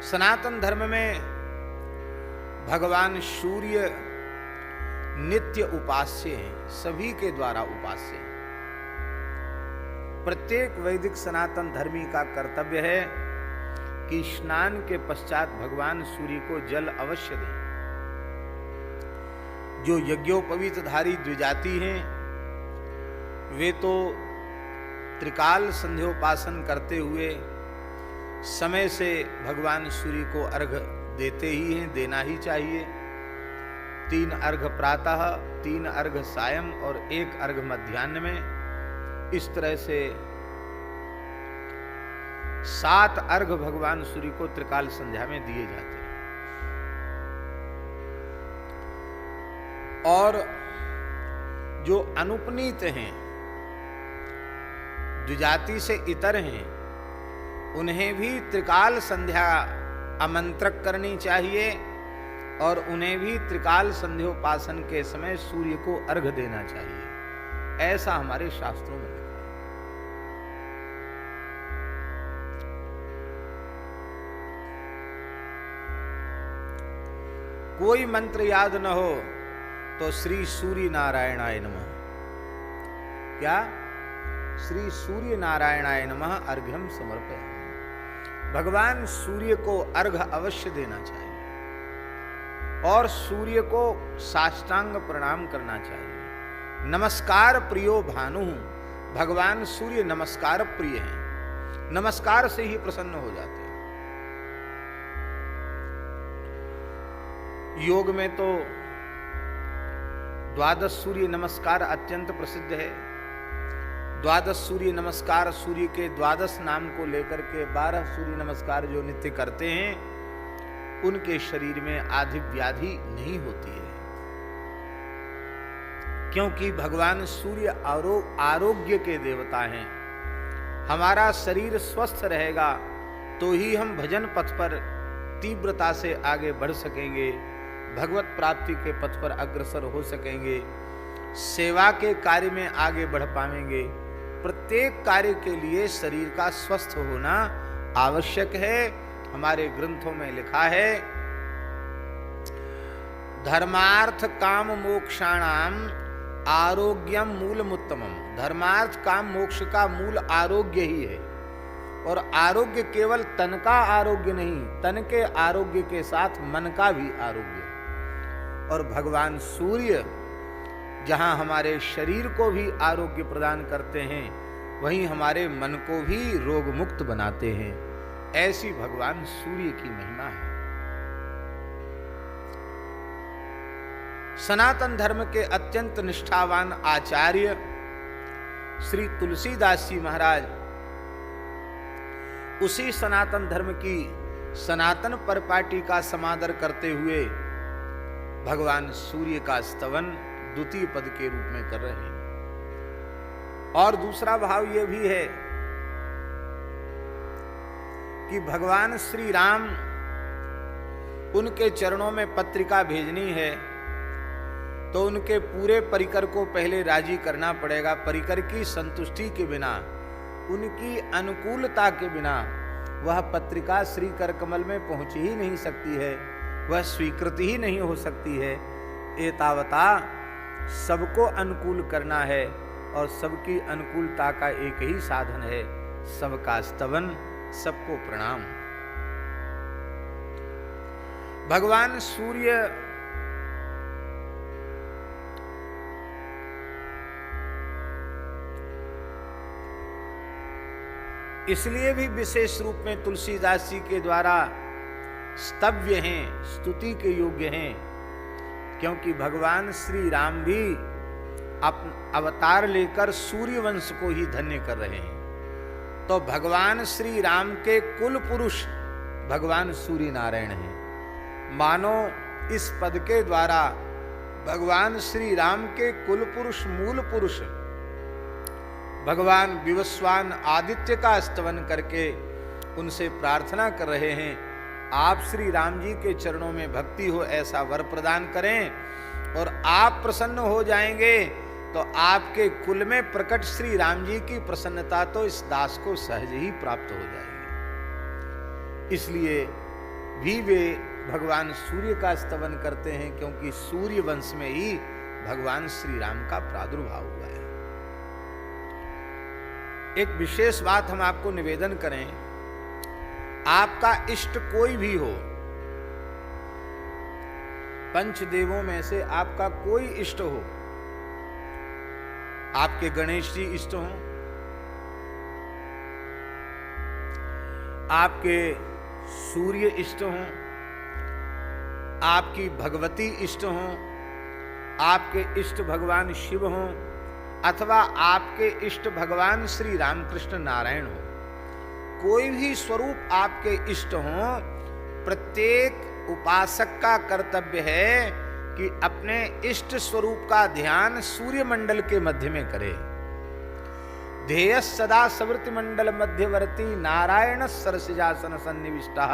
सनातन धर्म में भगवान सूर्य नित्य उपास्य हैं, सभी के द्वारा उपास्य हैं। प्रत्येक वैदिक सनातन धर्मी का कर्तव्य है कि स्नान के पश्चात भगवान सूर्य को जल अवश्य दें। जो यज्ञोपवीतधारी द्विजाति हैं वे तो त्रिकाल संध्योपासन करते हुए समय से भगवान सूर्य को अर्घ्य देते ही हैं, देना ही चाहिए। 3 अर्घ्य प्रातः, 3 अर्घ्य सायं और 1 अर्घ्य मध्याह्न में। इस तरह से 7 अर्घ्य भगवान सूर्य को त्रिकाल संध्या में दिए जाते हैं। और जो अनुपनीत हैं, द्विजाति से इतर हैं, उन्हें भी त्रिकाल संध्या आमंत्रक करनी चाहिए और उन्हें भी त्रिकाल संध्योपासन के समय सूर्य को अर्घ्य देना चाहिए। ऐसा हमारे शास्त्रों में लिखा है। कोई मंत्र याद न हो तो श्री सूर्य नारायणाय नमः, क्या श्री सूर्य नारायणाय नमः अर्घ्यम समर्पयामि। भगवान सूर्य को अर्घ्य अवश्य देना चाहिए और सूर्य को साष्टांग प्रणाम करना चाहिए। नमस्कार प्रियो भानु, भगवान सूर्य नमस्कार प्रिय हैं, नमस्कार से ही प्रसन्न हो जाते हैं। योग में तो द्वादश सूर्य नमस्कार अत्यंत प्रसिद्ध है। द्वादश सूर्य नमस्कार, सूर्य के द्वादश नाम को लेकर के 12 सूर्य नमस्कार जो नित्य करते हैं उनके शरीर में आदि व्याधि नहीं होती है, क्योंकि भगवान सूर्य आरोग्य के देवता हैं। हमारा शरीर स्वस्थ रहेगा तो ही हम भजन पथ पर तीव्रता से आगे बढ़ सकेंगे, भगवत प्राप्ति के पथ पर अग्रसर हो सकेंगे, सेवा के कार्य में आगे बढ़ पाएंगे। प्रत्येक कार्य के लिए शरीर का स्वस्थ होना आवश्यक है। हमारे ग्रंथों में लिखा है, धर्मार्थ काम मोक्षाणाम आरोग्यम मूलमुत्तमम। धर्मार्थ काम मोक्ष का मूल आरोग्य ही है। और आरोग्य केवल तन का आरोग्य नहीं, तन के आरोग्य के साथ मन का भी आरोग्य। और भगवान सूर्य जहां हमारे शरीर को भी आरोग्य प्रदान करते हैं, वहीं हमारे मन को भी रोग मुक्त बनाते हैं। ऐसी भगवान सूर्य की महिमा है। सनातन धर्म के अत्यंत निष्ठावान आचार्य श्री तुलसीदास जी महाराज उसी सनातन धर्म की सनातन परिपाटी का समादर करते हुए भगवान सूर्य का स्तवन द्वितीय पद के रूप में कर रहे हैं। और दूसरा भाव यह भी है कि भगवान श्री राम, उनके चरणों में पत्रिका भेजनी है तो उनके पूरे परिकर को पहले राजी करना पड़ेगा। परिकर की संतुष्टि के बिना, उनकी अनुकूलता के बिना वह पत्रिका श्री कर कमल में पहुंच ही नहीं सकती है, वह स्वीकृति ही नहीं हो सकती है। एतावता सबको अनुकूल करना है और सबकी अनुकूलता का एक ही साधन है, सबका स्तवन, सबको प्रणाम। भगवान सूर्य इसलिए भी विशेष रूप में तुलसीदास जी के द्वारा स्तव्य हैं, स्तुति के योग्य हैं, क्योंकि भगवान श्री राम भी अवतार लेकर सूर्य वंश को ही धन्य कर रहे हैं। तो भगवान श्री राम के कुल पुरुष भगवान सूर्य नारायण हैं। मानो इस पद के द्वारा भगवान श्री राम के कुल पुरुष, मूल पुरुष भगवान विवस्वान आदित्य का स्तवन करके उनसे प्रार्थना कर रहे हैं, आप श्री राम जी के चरणों में भक्ति हो ऐसा वर प्रदान करें और आप प्रसन्न हो जाएंगे तो आपके कुल में प्रकट श्री राम जी की प्रसन्नता तो इस दास को सहज ही प्राप्त हो जाएगी। इसलिए भी वे भगवान सूर्य का स्तवन करते हैं, क्योंकि सूर्य वंश में ही भगवान श्री राम का प्रादुर्भाव हुआ है। एक विशेष बात हम आपको निवेदन करें, आपका इष्ट कोई भी हो, पंचदेवों में से आपका कोई इष्ट हो, आपके गणेश जी इष्ट हों, आपके सूर्य इष्ट हों, आपकी भगवती इष्ट हों, आपके इष्ट भगवान शिव हों, अथवा आपके इष्ट भगवान श्री रामकृष्ण नारायण हो, कोई भी स्वरूप आपके इष्ट हों, प्रत्येक उपासक का कर्तव्य है कि अपने इष्ट स्वरूप का ध्यान सूर्य मंडल के मध्य में करे। ध्येय सदा सवृत्ति मंडल मध्यवर्ती नारायण सरसिजासन सन्निविष्टा।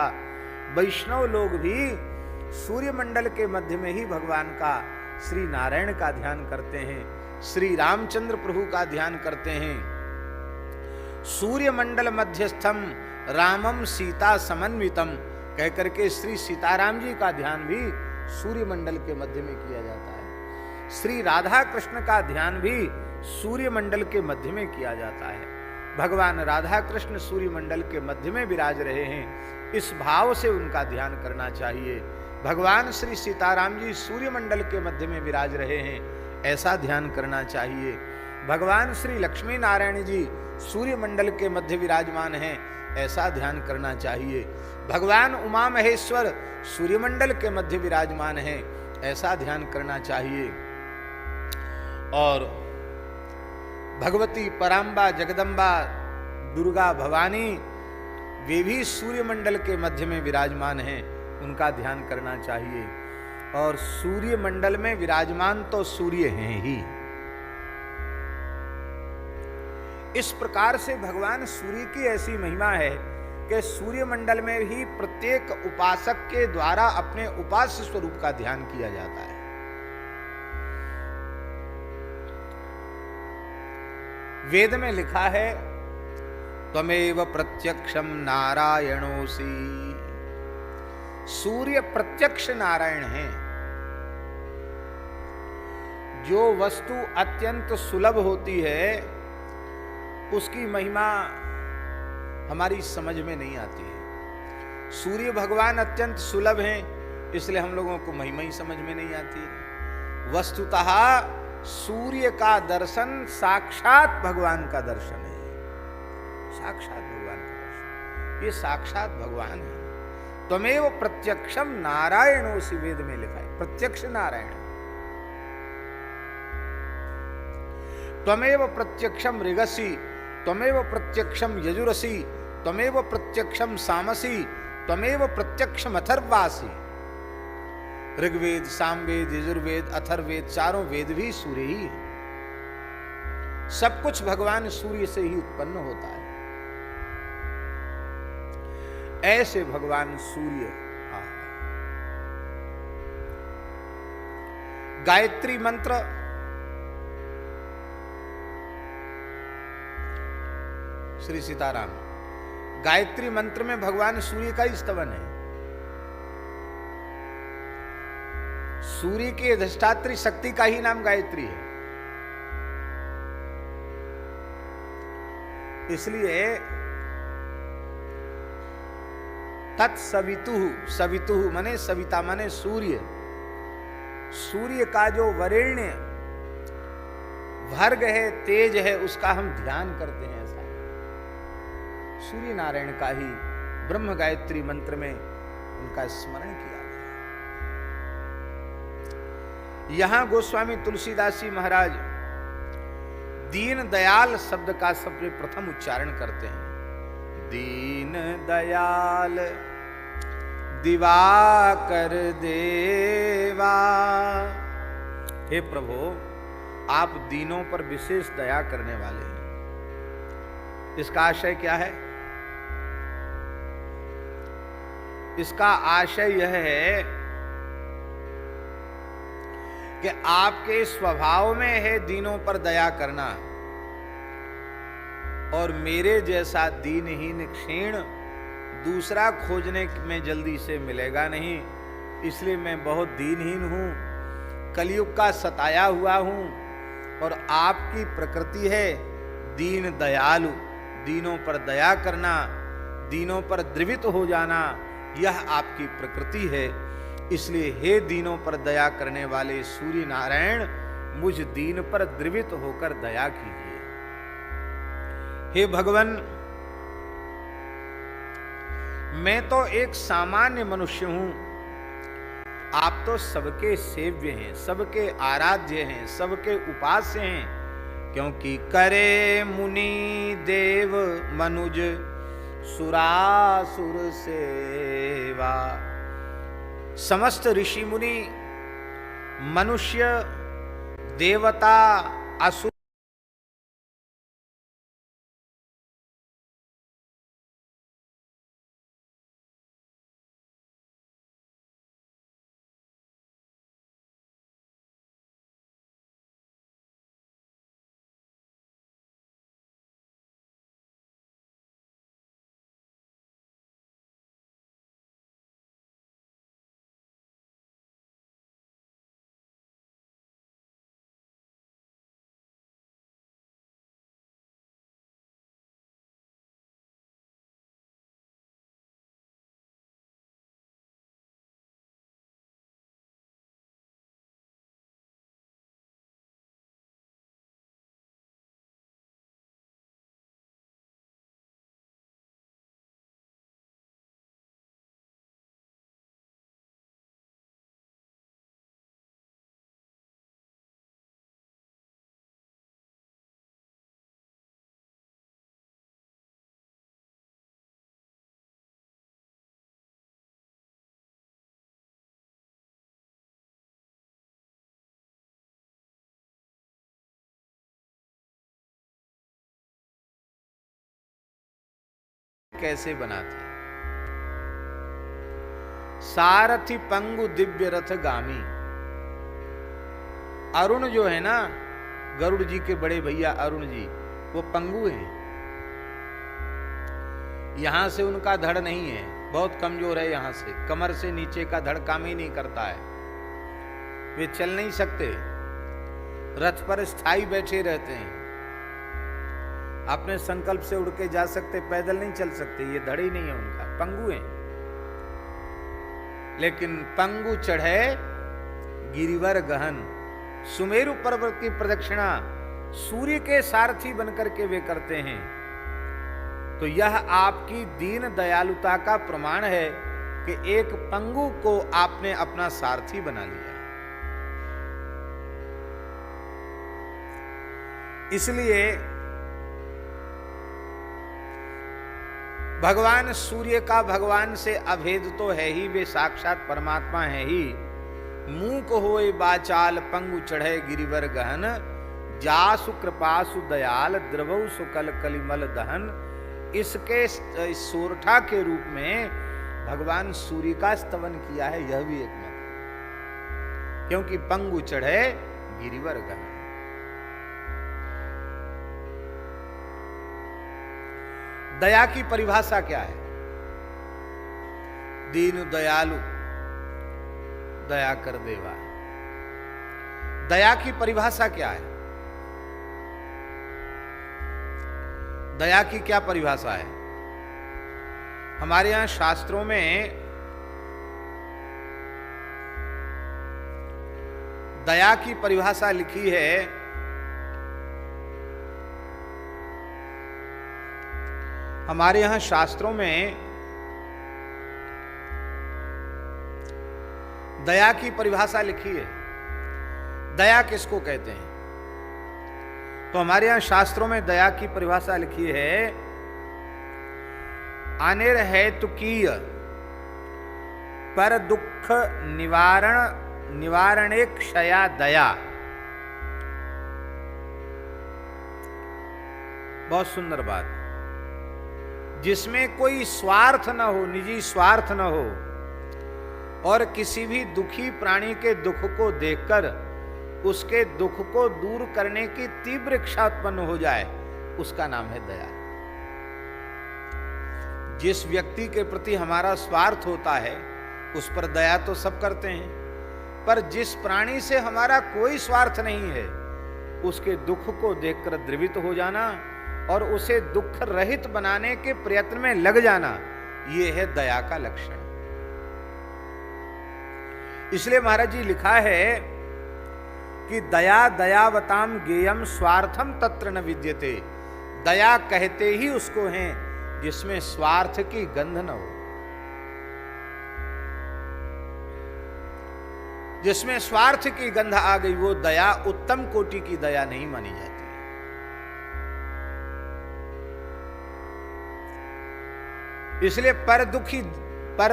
वैष्णव लोग भी सूर्य मंडल के मध्य में ही भगवान का, श्री नारायण का ध्यान करते हैं, श्री रामचंद्र प्रभु का ध्यान करते हैं। सूर्य मंडल मध्यस्थम रामम सीता समन्वितम कह करके श्री सीताराम जी का ध्यान भी सूर्य मंडल के मध्य में किया जाता है। श्री राधा कृष्ण का ध्यान भी सूर्य मंडल के मध्य में किया जाता है। भगवान राधा कृष्ण सूर्य मंडल के मध्य में विराज रहे हैं, इस भाव से उनका ध्यान करना चाहिए। भगवान श्री सीताराम जी सूर्य मंडल के मध्य में विराज रहे हैं, ऐसा ध्यान करना चाहिए। भगवान श्री लक्ष्मी नारायण जी सूर्य मंडल के मध्य विराजमान हैं, ऐसा ध्यान करना चाहिए। भगवान उमा महेश्वर सूर्यमंडल के मध्य विराजमान हैं, ऐसा ध्यान करना चाहिए। और भगवती पराम्बा जगदम्बा दुर्गा भवानी वे भी सूर्यमंडल के मध्य में विराजमान हैं, उनका ध्यान करना चाहिए। और सूर्यमंडल में विराजमान तो सूर्य हैं ही। इस प्रकार से भगवान सूर्य की ऐसी महिमा है कि सूर्य मंडल में ही प्रत्येक उपासक के द्वारा अपने उपास्य स्वरूप का ध्यान किया जाता है। वेद में लिखा है, त्वमेव प्रत्यक्षम नारायणोसी। सूर्य प्रत्यक्ष नारायण है। जो वस्तु अत्यंत सुलभ होती है उसकी महिमा हमारी समझ में नहीं आती है। सूर्य भगवान अत्यंत सुलभ हैं, इसलिए हम लोगों को महिमा ही समझ में नहीं आती है। वस्तुतः सूर्य का दर्शन साक्षात भगवान का दर्शन है। साक्षात भगवान का दर्शन, ये साक्षात भगवान है। त्वमेव प्रत्यक्षम नारायणोसी, वेद में लिखा है, प्रत्यक्ष नारायण। त्वमेव प्रत्यक्षम ऋगसी, त्वमेव प्रत्यक्षम यजुरसी, त्वमेव प्रत्यक्षम सामसी, त्वमेव प्रत्यक्षम अथर्वासी। ऋग्वेद, सामवेद, यजुर्वेद, अथर्ववेद, चारों वेद भी सूर्य ही है। सब कुछ भगवान सूर्य से ही उत्पन्न होता है। ऐसे भगवान सूर्य। गायत्री मंत्र श्री सीताराम, गायत्री मंत्र में भगवान सूर्य का ही स्तवन है। सूर्य की अधिष्ठात्री शक्ति का ही नाम गायत्री है। इसलिए तत्सवितु, सवितु माने सविता माने सूर्य, सूर्य का जो वरेण्य भर्ग है, तेज है, उसका हम ध्यान करते हैं। ऐसा सूर्य नारायण का ही ब्रह्म गायत्री मंत्र में उनका स्मरण किया गया। यहां गोस्वामी तुलसीदास जी महाराज दीन दयाल शब्द का सबसे प्रथम उच्चारण करते हैं। दीन दयाल दिवाकर देवा। हे प्रभु, आप दीनों पर विशेष दया करने वाले हैं। इसका आशय क्या है? इसका आशय यह है कि आपके स्वभाव में है दीनों पर दया करना, और मेरे जैसा दीनहीन क्षीण दूसरा खोजने में जल्दी से मिलेगा नहीं, इसलिए मैं बहुत दीनहीन हूँ, कलयुग का सताया हुआ हूँ। और आपकी प्रकृति है दीन दयालु, दीनों पर दया करना, दीनों पर द्रवित हो जाना, यह आपकी प्रकृति है। इसलिए हे दीनों पर दया करने वाले सूर्य नारायण, मुझ दीन पर द्रवित होकर दया कीजिए। हे भगवान, मैं तो एक सामान्य मनुष्य हूं, आप तो सबके सेव्य हैं, सबके आराध्य हैं, सबके उपास्य हैं। क्योंकि करे मुनि देव मनुज सुरासुर सेवा, समस्त ऋषि मुनि, मनुष्य, देवता, असुर कैसे बनाते हैं। सारथी पंगु दिव्य रथ गामी, अरुण जो है ना, गरुड़ जी के बड़े भैया अरुण जी, वो पंगु हैं। यहां से उनका धड़ नहीं है, बहुत कमजोर है, यहां से कमर से नीचे का धड़ काम ही नहीं करता है, वे चल नहीं सकते, रथ पर स्थायी बैठे रहते हैं। अपने संकल्प से उड़ के जा सकते, पैदल नहीं चल सकते, ये धड़ ही नहीं है उनका, पंगु हैं। लेकिन पंगु चढ़े गिरिवर गहन, सुमेरु पर्वत की प्रदक्षिणा सूर्य के सारथी बनकर के वे करते हैं। तो यह आपकी दीन दयालुता का प्रमाण है कि एक पंगु को आपने अपना सारथी बना लिया। इसलिए भगवान सूर्य का भगवान से अभेद तो है ही, वे साक्षात परमात्मा है ही। मूक होए बाचाल पंगु चढ़े गिरिवर गहन, जासु कृपासु दयाल द्रवौ सुकल कलिमल दहन। इसके सोरठा के रूप में भगवान सूर्य का स्तवन किया है, यह भी एक मत, क्योंकि पंगु चढ़े गिरिवर गहन। दया की परिभाषा क्या है? दीन दयालु, दया कर देवा। दया की परिभाषा क्या है? दया की क्या परिभाषा है? हमारे यहां शास्त्रों में दया की परिभाषा लिखी है, हमारे यहां शास्त्रों में दया की परिभाषा लिखी है। दया किसको कहते हैं? तो हमारे यहां शास्त्रों में दया की परिभाषा लिखी है, अनिर हेतुकीय पर दुख निवारणे क्षया दया। बहुत सुंदर बात, जिसमें कोई स्वार्थ न हो, निजी स्वार्थ न हो, और किसी भी दुखी प्राणी के दुख को देखकर उसके दुख को दूर करने की तीव्र इच्छा उत्पन्न हो जाए, उसका नाम है दया। जिस व्यक्ति के प्रति हमारा स्वार्थ होता है उस पर दया तो सब करते हैं, पर जिस प्राणी से हमारा कोई स्वार्थ नहीं है उसके दुख को देखकर द्रवित हो जाना और उसे दुख रहित बनाने के प्रयत्न में लग जाना, यह है दया का लक्षण। इसलिए महाराज जी लिखा है कि दया दयावताम गेयम स्वार्थम तत्र न विद्यते। दया कहते ही उसको हैं जिसमें स्वार्थ की गंध न हो। जिसमें स्वार्थ की गंध आ गई वो दया उत्तम कोटि की दया नहीं मानी जाती। इसलिए पर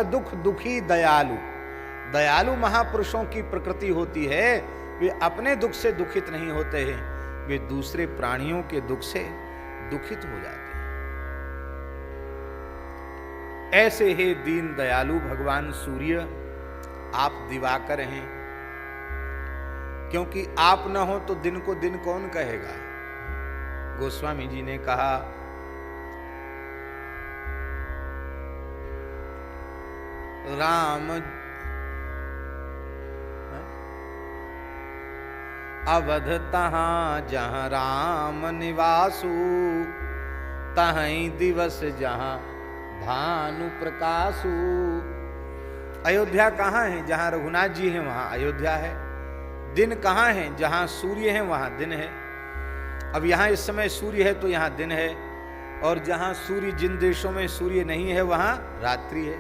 दुख दुखी दयालु, दयालु महापुरुषों की प्रकृति होती है, वे अपने दुख से दुखित नहीं होते हैं, वे दूसरे प्राणियों के दुख से दुखित हो जाते हैं। ऐसे ही दीन दयालु भगवान सूर्य, आप दिवाकर हैं, क्योंकि आप न हो तो दिन को दिन कौन कहेगा। गोस्वामी जी ने कहा, राम अवध तहां जहां राम निवासु, तहीं दिवस जहां भानु प्रकाशु। अयोध्या कहाँ है? जहां रघुनाथ जी हैं वहां अयोध्या है। दिन कहाँ है? जहां सूर्य है वहां दिन है। अब यहाँ इस समय सूर्य है तो यहाँ दिन है, और जहां सूर्य, जिन देशों में सूर्य नहीं है वहां रात्रि है।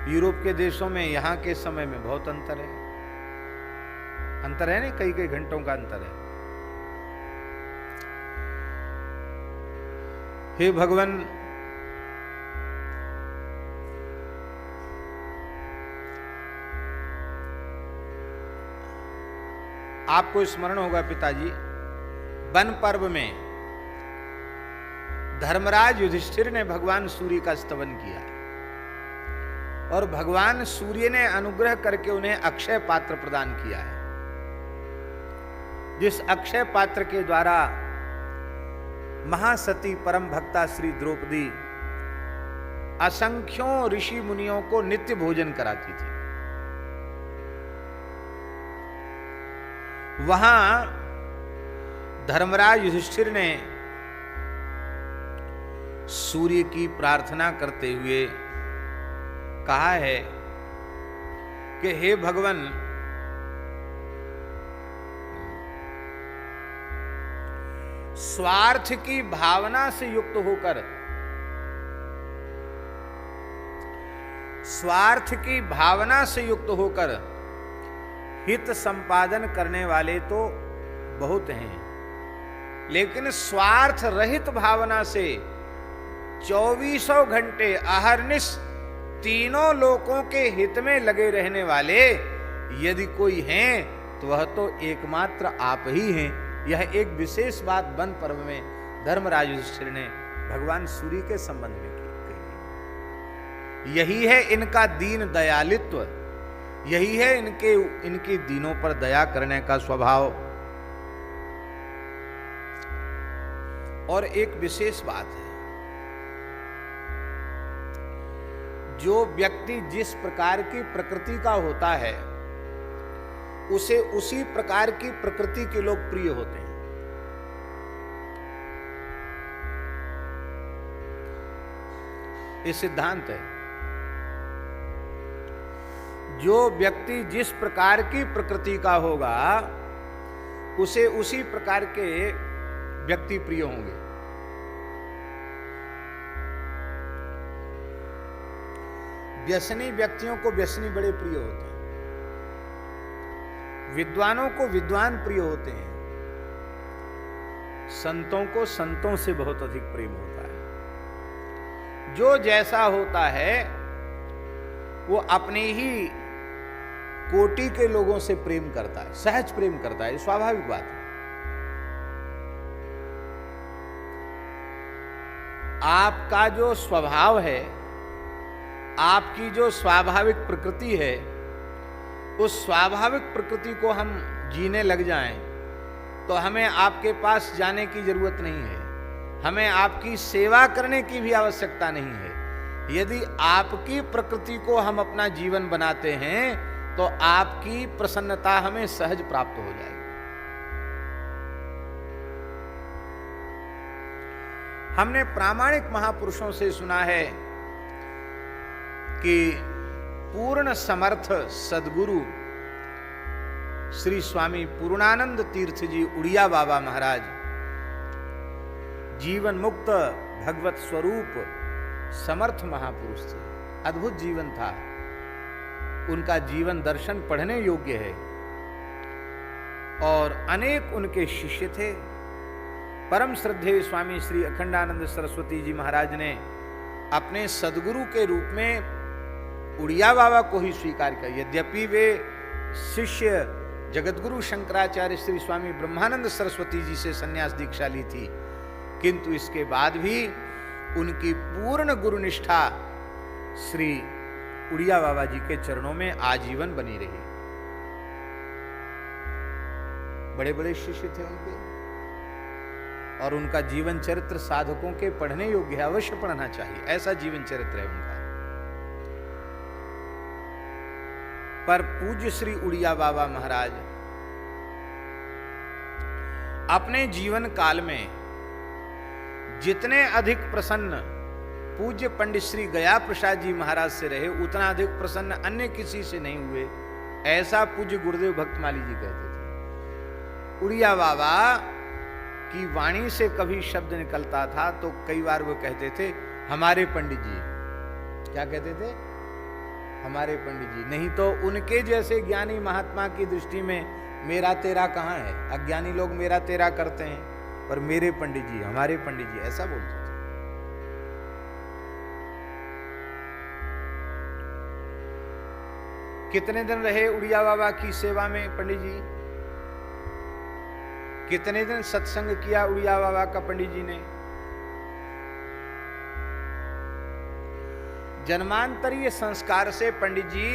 यूरोप के देशों में यहाँ के समय में बहुत अंतर है, अंतर है नहीं, कई कई घंटों का अंतर है। हे भगवान, आपको स्मरण होगा पिताजी, वन पर्व में धर्मराज युधिष्ठिर ने भगवान सूर्य का स्तवन किया और भगवान सूर्य ने अनुग्रह करके उन्हें अक्षय पात्र प्रदान किया है, जिस अक्षय पात्र के द्वारा महासती परम भक्ता श्री द्रौपदी असंख्यों ऋषि मुनियों को नित्य भोजन कराती थी। वहां धर्मराज युधिष्ठिर ने सूर्य की प्रार्थना करते हुए कहा है कि हे भगवान, स्वार्थ की भावना से युक्त होकर, स्वार्थ की भावना से युक्त होकर हित संपादन करने वाले तो बहुत हैं, लेकिन स्वार्थ रहित भावना से 24 घंटे अहर्निश तीनों लोकों के हित में लगे रहने वाले यदि कोई हैं तो वह तो एकमात्र आप ही हैं। यह एक विशेष बात वन पर्व में धर्मराज युधिष्ठिर ने भगवान सूर्य के संबंध में कही। यही है इनका दीन दयालित्व, यही है इनके दीनों पर दया करने का स्वभाव। और एक विशेष बात है, जो व्यक्ति जिस प्रकार की प्रकृति का होता है उसे उसी प्रकार की प्रकृति के लोग प्रिय होते हैं। ये सिद्धांत है। जो व्यक्ति जिस प्रकार की प्रकृति का होगा उसे उसी प्रकार के व्यक्ति प्रिय होंगे। व्यसनी व्यक्तियों को व्यसनी बड़े प्रिय होते हैं, विद्वानों को विद्वान प्रिय होते हैं, संतों को संतों से बहुत अधिक प्रेम होता है। जो जैसा होता है वो अपने ही कोटि के लोगों से प्रेम करता है, सहज प्रेम करता है, स्वाभाविक बात है। आपका जो स्वभाव है, आपकी जो स्वाभाविक प्रकृति है, उस स्वाभाविक प्रकृति को हम जीने लग जाएं तो हमें आपके पास जाने की जरूरत नहीं है। हमें आपकी सेवा करने की भी आवश्यकता नहीं है। यदि आपकी प्रकृति को हम अपना जीवन बनाते हैं तो आपकी प्रसन्नता हमें सहज प्राप्त हो जाएगी। हमने प्रामाणिक महापुरुषों से सुना है कि पूर्ण समर्थ सद्गुरु श्री स्वामी पूर्णानंद तीर्थ जी उड़िया बाबा महाराज जीवन मुक्त भगवत स्वरूप समर्थ महापुरुष थे। अद्भुत जीवन था उनका। जीवन दर्शन पढ़ने योग्य है और अनेक उनके शिष्य थे। परम श्रद्धेय स्वामी श्री अखंडानंद सरस्वती जी महाराज ने अपने सदगुरु के रूप में उड़िया बाबा को ही स्वीकार किया। यद्यपि वे शिष्य जगतगुरु शंकराचार्य श्री स्वामी ब्रह्मानंद सरस्वती जी से संन्यास दीक्षा ली थी, किंतु इसके बाद भी उनकी पूर्ण गुरुनिष्ठा श्री उड़िया बाबा जी के चरणों में आजीवन बनी रही। बड़े बड़े शिष्य थे उनके और उनका जीवन चरित्र साधकों के पढ़ने योग्य है, अवश्य पढ़ना चाहिए। ऐसा जीवन चरित्र है उनका। पर पूज्य श्री उड़िया बाबा महाराज अपने जीवन काल में जितने अधिक प्रसन्न पूज्य पंडित श्री गया प्रसाद जी महाराज से रहे, उतना अधिक प्रसन्न अन्य किसी से नहीं हुए, ऐसा पूज्य गुरुदेव भक्तमाली जी कहते थे। उड़िया बाबा की वाणी से कभी शब्द निकलता था तो कई बार वो कहते थे हमारे पंडित जी। क्या कहते थे? हमारे पंडित जी। नहीं तो उनके जैसे ज्ञानी महात्मा की दृष्टि में मेरा तेरा कहाँ है। अज्ञानी लोग मेरा तेरा करते हैं, पर मेरे पंडित जी, हमारे पंडित जी, ऐसा बोलते थे। कितने दिन रहे उड़िया बाबा की सेवा में पंडित जी? कितने दिन सत्संग किया उड़िया बाबा का पंडित जी ने? जन्मांतरीय संस्कार से पंडित जी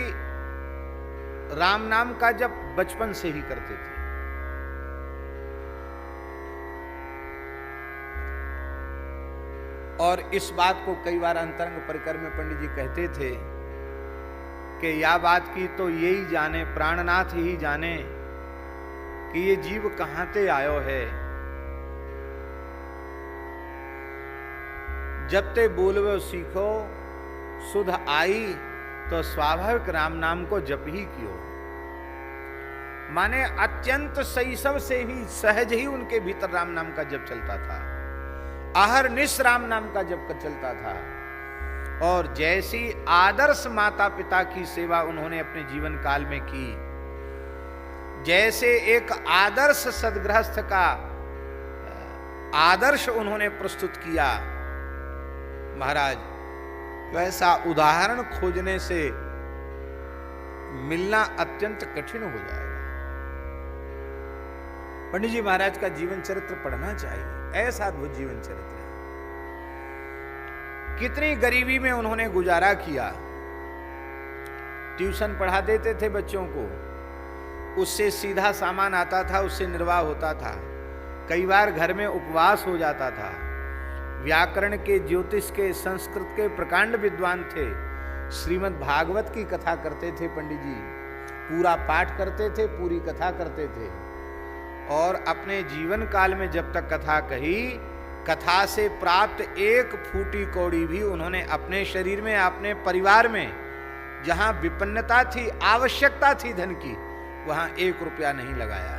राम नाम का जप बचपन से ही करते थे। और इस बात को कई बार अंतरंग परिकर में पंडित जी कहते थे कि या बात की तो यही जाने, प्राणनाथ ही जाने कि ये जीव कहां ते आयो है। जब ते बोलवे सीखो सुध आई, तो स्वाभाविक राम नाम को जप ही कियो। माने अत्यंत शैशव से ही सहज ही उनके भीतर राम नाम का जप चलता था। अहरनिश राम नाम का जप चलता था। और जैसी आदर्श माता पिता की सेवा उन्होंने अपने जीवन काल में की, जैसे एक आदर्श सदगृहस्थ का आदर्श उन्होंने प्रस्तुत किया महाराज, वैसा उदाहरण खोजने से मिलना अत्यंत कठिन हो जाएगा। पंडित जी महाराज का जीवन चरित्र पढ़ना चाहिए, ऐसा अद्भुत जीवन चरित्र है। कितनी गरीबी में उन्होंने गुजारा किया। ट्यूशन पढ़ा देते थे बच्चों को, उससे सीधा सामान आता था, उससे निर्वाह होता था। कई बार घर में उपवास हो जाता था। व्याकरण के, ज्योतिष के, संस्कृत के प्रकांड विद्वान थे। श्रीमद् भागवत की कथा करते थे पंडित जी, पूरा पाठ करते थे, पूरी कथा करते थे। और अपने जीवन काल में जब तक कथा कही, कथा से प्राप्त एक फूटी कौड़ी भी उन्होंने अपने शरीर में, अपने परिवार में, जहां विपन्नता थी, आवश्यकता थी धन की, वहां 1 रुपया नहीं लगाया।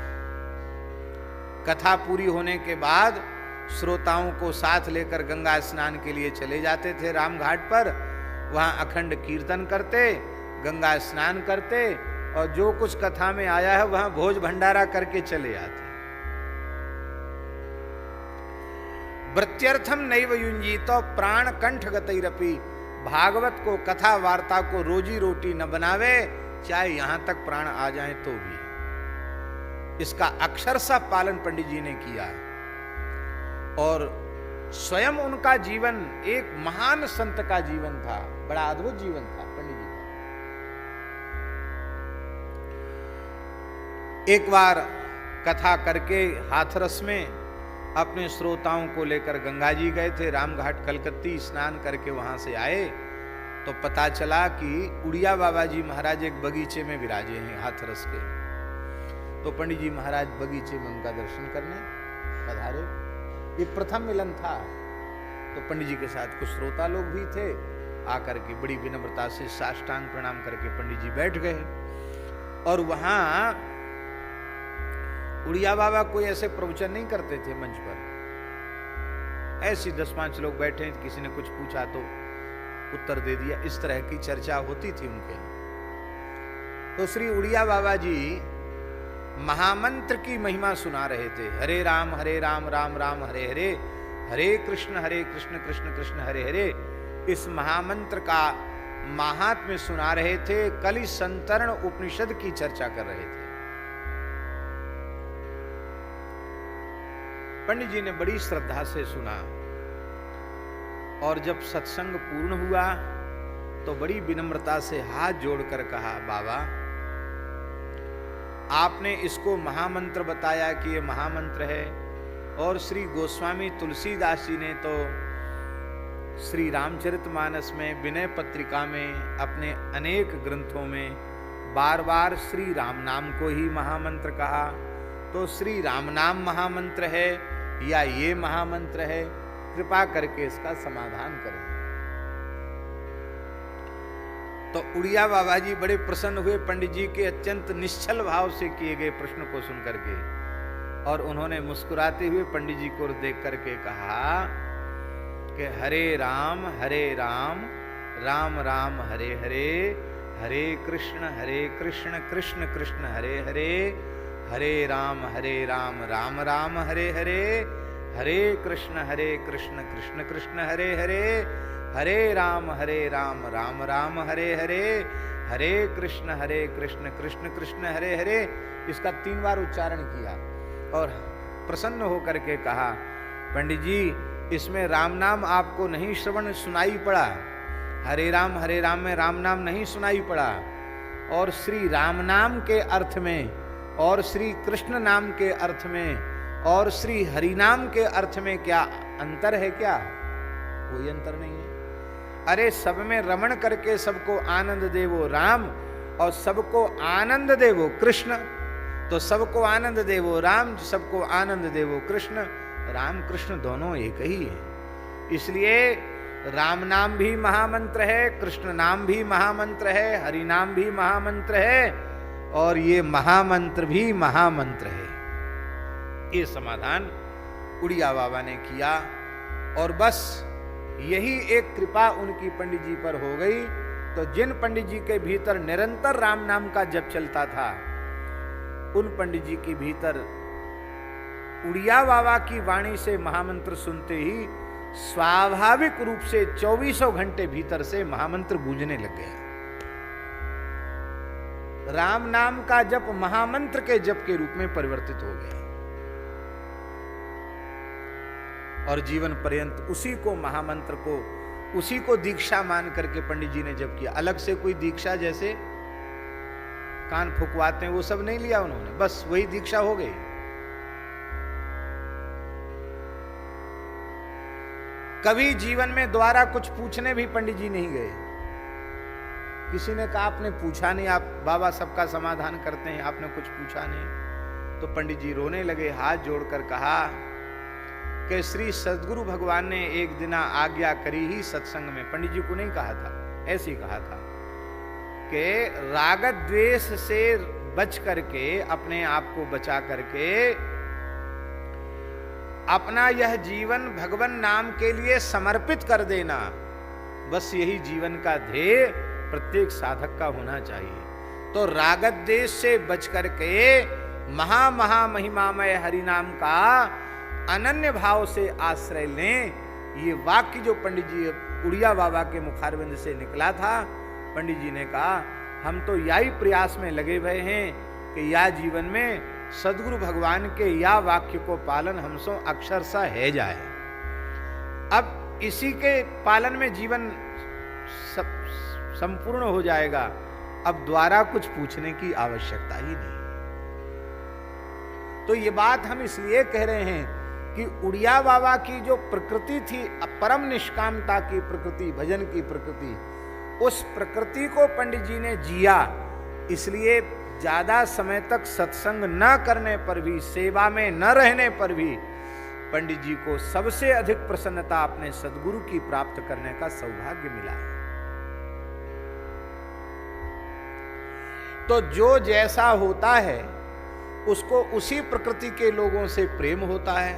कथा पूरी होने के बाद श्रोताओं को साथ लेकर गंगा स्नान के लिए चले जाते थे राम घाट पर। वहां अखंड कीर्तन करते, गंगा स्नान करते और जो कुछ कथा में आया है वहां भोज भंडारा करके चले आते। वृत्यर्थम नैव युञ्जीतो प्राण कंठ गतैरपि। भागवत को, कथा वार्ता को रोजी रोटी न बनावे, चाहे यहां तक प्राण आ जाए तो भी। इसका अक्षरशः पालन पंडित जी ने किया और स्वयं उनका जीवन एक महान संत का जीवन था। बड़ा अद्भुत जीवन था पंडित जी का। एक बार कथा करके हाथरस में अपने श्रोताओं को लेकर गंगा जी गए थे। रामघाट कलकत्ती स्नान करके वहां से आए तो पता चला कि उड़िया बाबा जी महाराज एक बगीचे में विराजे हैं हाथरस के। तो पंडित जी महाराज बगीचे में उनका दर्शन करने पधारे। ये प्रथम मिलन था। तो पंडित जी के साथ कुछ श्रोता लोग भी थे। आकर के बड़ी विनम्रता से साष्टांग प्रणाम करके पंडित जी बैठ गए। और वहां उड़िया बाबा कोई ऐसे प्रवचन नहीं करते थे मंच पर। ऐसी 10-5 लोग बैठे, किसी ने कुछ पूछा तो उत्तर दे दिया, इस तरह की चर्चा होती थी उनके। तो श्री उड़िया बाबा जी महामंत्र की महिमा सुना रहे थे। हरे राम राम राम हरे हरे, हरे कृष्ण कृष्ण कृष्ण हरे हरे। इस महामंत्र का महात्म्य सुना रहे थे। कलि संतरण उपनिषद की चर्चा कर रहे थे। पंडित जी ने बड़ी श्रद्धा से सुना और जब सत्संग पूर्ण हुआ तो बड़ी विनम्रता से हाथ जोड़कर कहा, बाबा आपने इसको महामंत्र बताया कि ये महामंत्र है, और श्री गोस्वामी तुलसीदास जी ने तो श्री रामचरितमानस में, विनय पत्रिका में, अपने अनेक ग्रंथों में बार बार श्री राम नाम को ही महामंत्र कहा। तो श्री राम नाम महामंत्र है या ये महामंत्र है? कृपा करके इसका समाधान करें। तो उड़िया बाबा जी बड़े प्रसन्न हुए पंडित जी के अत्यंत निश्चल भाव से किए गए प्रश्न को सुनकर के, और उन्होंने मुस्कुराते हुए पंडित जी को देख करके कहा कि हरे राम राम राम हरे हरे, हरे कृष्ण कृष्ण कृष्ण हरे हरे, हरे राम राम राम हरे हरे, हरे कृष्ण कृष्ण कृष्ण हरे हरे, हरे राम राम राम हरे हरे, हरे कृष्ण कृष्ण कृष्ण हरे हरे। इसका 3 बार उच्चारण किया और प्रसन्न होकर के कहा, पंडित जी इसमें राम नाम आपको नहीं श्रवण सुनाई पड़ा, हरे राम में राम नाम नहीं सुनाई पड़ा, और श्री राम नाम के अर्थ में और श्री कृष्ण नाम के अर्थ में और श्री हरि नाम के अर्थ में क्या अंतर है? क्या कोई अंतर नहीं है। अरे सब में रमण करके सबको आनंद दे वो राम, और सबको आनंद दे वो कृष्ण। तो सबको आनंद दे वो राम, सबको आनंद दे वो कृष्ण। राम कृष्ण दोनों एक ही है। इसलिए राम नाम भी महामंत्र है, कृष्ण नाम भी महामंत्र है, हरि नाम भी महामंत्र है, और ये महामंत्र भी महामंत्र है। ये समाधान उड़िया बाबा ने किया, और बस यही एक कृपा उनकी पंडित जी पर हो गई। तो जिन पंडित जी के भीतर निरंतर राम नाम का जप चलता था, उन पंडित जी के भीतर उड़िया बाबा की वाणी से महामंत्र सुनते ही स्वाभाविक रूप से 24 घंटे भीतर से महामंत्र गूंजने लग गया। राम नाम का जप महामंत्र के जप के रूप में परिवर्तित हो गया, और जीवन पर्यंत उसी को महामंत्र को, उसी को दीक्षा मान करके पंडित जी ने जप किया। अलग से कोई दीक्षा जैसे कान फुकवाते हैं वो सब नहीं लिया उन्होंने, बस वही दीक्षा हो गई। कभी जीवन में द्वारा कुछ पूछने भी पंडित जी नहीं गए। किसी ने कहा आपने पूछा नहीं, आप बाबा सबका समाधान करते हैं, आपने कुछ पूछा नहीं। तो पंडित जी रोने लगे, हाथ जोड़कर कहा कि श्री सद्गुरु भगवान ने एक दिन आज्ञा करी ही सत्संग में। पंडित जी को नहीं कहा था, ऐसे ही कहा था कि राग द्वेष से बच करके, अपने आप को बचा करके अपना यह जीवन भगवान नाम के लिए समर्पित कर देना, बस यही जीवन का ध्येय प्रत्येक साधक का होना चाहिए। तो राग द्वेष से बच करके महा महिमामय हरि नाम का अनन्य भाव से आश्रय लें। ये वाक्य जो पंडित जी उड़िया बाबा के मुखारविंद से निकला था, पंडित जी ने कहा हम तो यही प्रयास में लगे हुए हैं कि या जीवन में सद्गुरु भगवान के या वाक्य को पालन हमसे अक्षरशः है जाए। अब इसी के पालन में जीवन संपूर्ण हो जाएगा। अब द्वारा कुछ पूछने की आवश्यकता ही नहीं। तो ये बात हम इसलिए कह रहे हैं कि उड़िया बाबा की जो प्रकृति थी, परम निष्कामता की प्रकृति, भजन की प्रकृति, उस प्रकृति को पंडित जी ने जिया। इसलिए ज्यादा समय तक सत्संग न करने पर भी, सेवा में न रहने पर भी पंडित जी को सबसे अधिक प्रसन्नता अपने सद्गुरु की प्राप्त करने का सौभाग्य मिला है। तो जो जैसा होता है उसको उसी प्रकृति के लोगों से प्रेम होता है,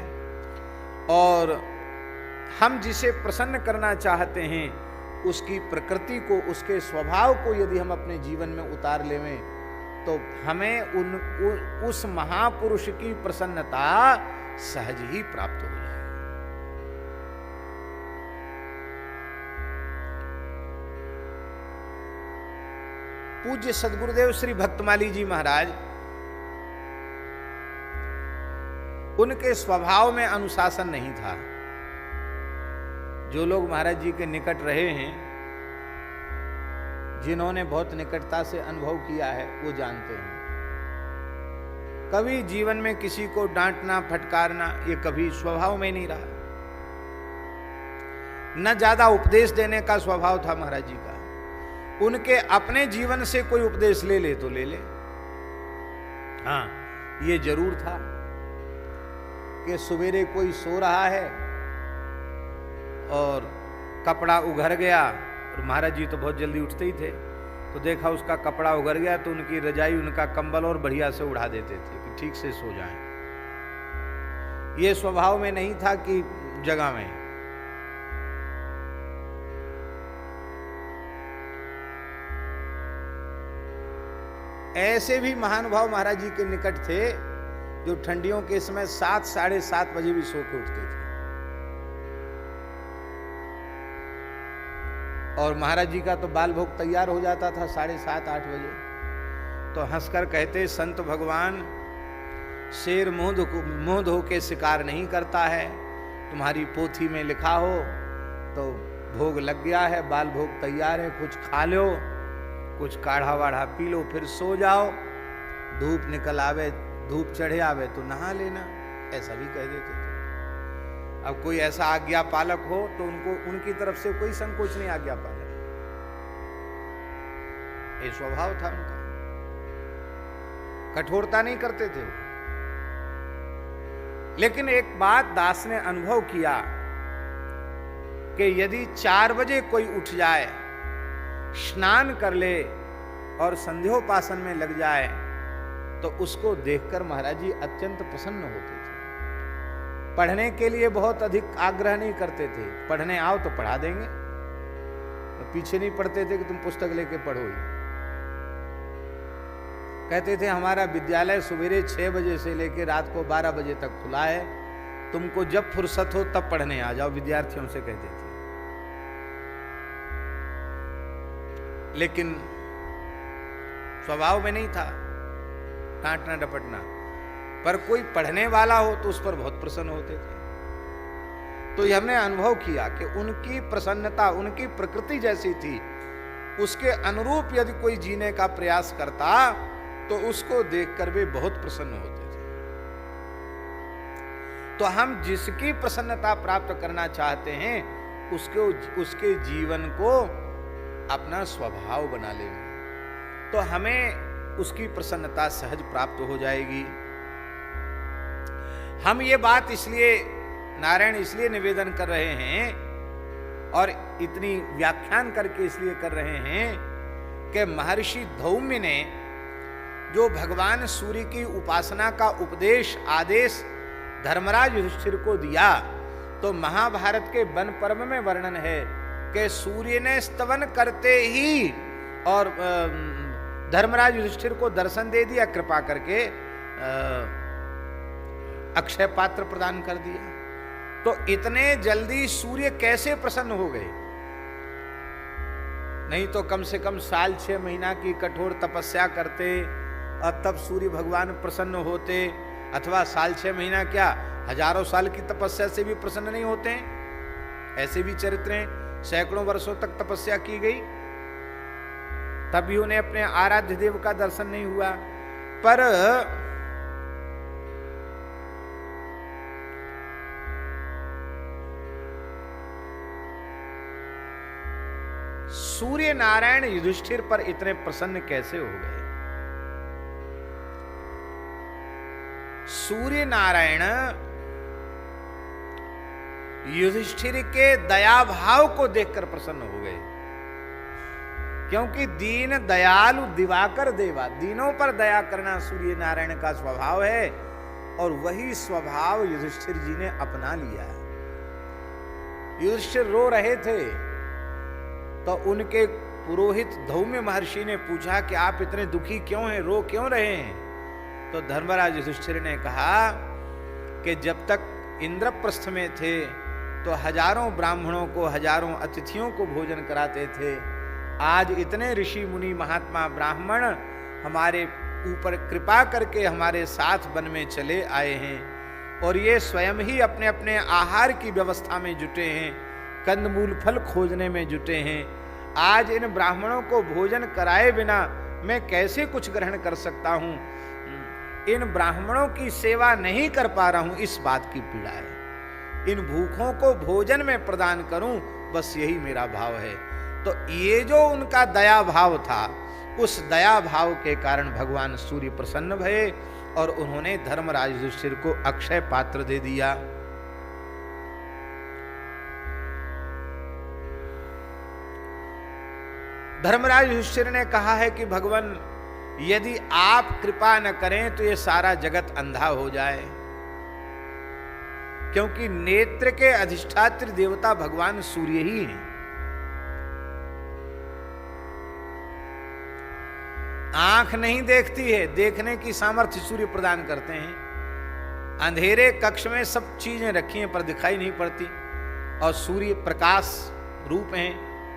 और हम जिसे प्रसन्न करना चाहते हैं उसकी प्रकृति को, उसके स्वभाव को यदि हम अपने जीवन में उतार लें तो हमें उस महापुरुष की प्रसन्नता सहज ही प्राप्त हो जाए। पूज्य सद्गुरुदेव श्री भक्तमाली जी महाराज, उनके स्वभाव में अनुशासन नहीं था। जो लोग महाराज जी के निकट रहे हैं, जिन्होंने बहुत निकटता से अनुभव किया है, वो जानते हैं कभी जीवन में किसी को डांटना फटकारना ये कभी स्वभाव में नहीं रहा। न ज्यादा उपदेश देने का स्वभाव था महाराज जी का। उनके अपने जीवन से कोई उपदेश ले ले तो ले ले। हाँ, ये जरूर था कि सवेरे कोई सो रहा है और कपड़ा उघर गया, और महाराज जी तो बहुत जल्दी उठते ही थे, तो देखा उसका कपड़ा उघर गया तो उनकी रजाई, उनका कंबल और बढ़िया से उड़ा देते थे कि ठीक से सो जाएं। ये स्वभाव में नहीं था कि जगह में। ऐसे भी महानुभाव महाराज जी के निकट थे जो ठंडियों के समय 7, साढ़े 7 बजे भी सो के उठते थे, और महाराज जी का तो बाल भोग तैयार हो जाता था 7:30, 8 बजे। तो हंसकर कहते, संत भगवान, शेर मुंह धो के शिकार नहीं करता है। तुम्हारी पोथी में लिखा हो तो भोग लग गया है, बाल भोग तैयार है, कुछ खा लो, कुछ काढ़ा वाढ़ा पी लो, फिर सो जाओ। धूप निकल आवे, धूप चढ़े आवे तो नहा लेना, ऐसा भी कह देते थे। अब कोई ऐसा आज्ञा पालक हो तो उनकी तरफ से कोई संकोच नहीं आज्ञा पालक, ये स्वभाव था उनका, कठोरता नहीं करते थे। लेकिन एक बात दास ने अनुभव किया कि यदि 4 बजे कोई उठ जाए, स्नान कर ले और संध्योपासन में लग जाए तो उसको देखकर महाराज जी अत्यंत प्रसन्न होते थे। पढ़ने के लिए बहुत अधिक आग्रह नहीं करते थे, पढ़ने आओ तो पढ़ा देंगे, तो पीछे नहीं पढ़ते थे कि तुम पुस्तक लेके पढ़ो ही। कहते थे हमारा विद्यालय सवेरे 6 बजे से लेकर रात को 12 बजे तक खुला है, तुमको जब फुर्सत हो तब पढ़ने आ जाओ, विद्यार्थियों से कहते थे। लेकिन स्वभाव में नहीं था डांटना डपटना, पर कोई पढ़ने वाला हो तो उस पर बहुत प्रसन्न होते थे। तो हमने अनुभव किया कि उनकी प्रसन्नता, उनकी प्रकृति जैसी थी, उसके अनुरूप यदि कोई जीने का प्रयास करता तो उसको देखकर वे बहुत प्रसन्न होते थे। तो हम जिसकी प्रसन्नता प्राप्त करना चाहते हैं उसके जीवन को अपना स्वभाव बना लेंगे तो हमें उसकी प्रसन्नता सहज प्राप्त हो जाएगी। हम ये बात इसलिए नारायण इसलिए निवेदन कर रहे हैं और इतनी व्याख्यान करके इसलिए कर रहे हैं कि महर्षि धौम्य ने जो भगवान सूर्य की उपासना का उपदेश आदेश धर्मराज युधिष्ठिर को दिया, तो महाभारत के वन पर्व में वर्णन है कि सूर्य ने स्तवन करते ही और धर्मराज युधिष्ठिर को दर्शन दे दिया, कृपा करके अक्षय पात्र प्रदान कर दिया। तो इतने जल्दी सूर्य कैसे प्रसन्न हो गए? नहीं तो कम से कम 6 महीना की कठोर तपस्या करते और तब सूर्य भगवान प्रसन्न होते, अथवा 6 महीना क्या हजारों साल की तपस्या से भी प्रसन्न नहीं होते हैं। ऐसे भी चरित्र हैं, सैकड़ों वर्षों तक तपस्या की गई तब भी उन्हें अपने आराध्य देव का दर्शन नहीं हुआ। पर सूर्य नारायण युधिष्ठिर पर इतने प्रसन्न कैसे हो गए? सूर्य नारायण युधिष्ठिर के दया भाव को देखकर प्रसन्न हो गए, क्योंकि दीन दयालु दिवाकर देवा, दीनों पर दया करना सूर्य नारायण का स्वभाव है, और वही स्वभाव युधिष्ठिर जी ने अपना लिया। युधिष्ठिर रो रहे थे तो उनके पुरोहित धौम्य महर्षि ने पूछा कि आप इतने दुखी क्यों हैं, रो क्यों रहे हैं? तो धर्मराज युधिष्ठिर ने कहा कि जब तक इंद्रप्रस्थ में थे तो हजारों ब्राह्मणों को, हजारों अतिथियों को भोजन कराते थे। आज इतने ऋषि मुनि महात्मा ब्राह्मण हमारे ऊपर कृपा करके हमारे साथ वन में चले आए हैं, और ये स्वयं ही अपने अपने आहार की व्यवस्था में जुटे हैं, कंदमूल फल खोजने में जुटे हैं। आज इन ब्राह्मणों को भोजन कराए बिना मैं कैसे कुछ ग्रहण कर सकता हूं? इन ब्राह्मणों की सेवा नहीं कर पा रहा हूं, इस बात की पीड़ा है। इन भूखों को भोजन में प्रदान करूं, बस यही मेरा भाव है। तो ये जो उनका दया भाव था, उस दया भाव के कारण भगवान सूर्य प्रसन्न भये और उन्होंने धर्मराज युधिष्ठिर को अक्षय पात्र दे दिया। धर्मराज युधिष्ठिर ने कहा है कि भगवान, यदि आप कृपा न करें तो ये सारा जगत अंधा हो जाए, क्योंकि नेत्र के अधिष्ठात्री देवता भगवान सूर्य ही हैं। आंख नहीं देखती है, देखने की सामर्थ्य सूर्य प्रदान करते हैं। अंधेरे कक्ष में सब चीजें रखी हैं पर दिखाई नहीं पड़ती, और सूर्य प्रकाश रूप हैं,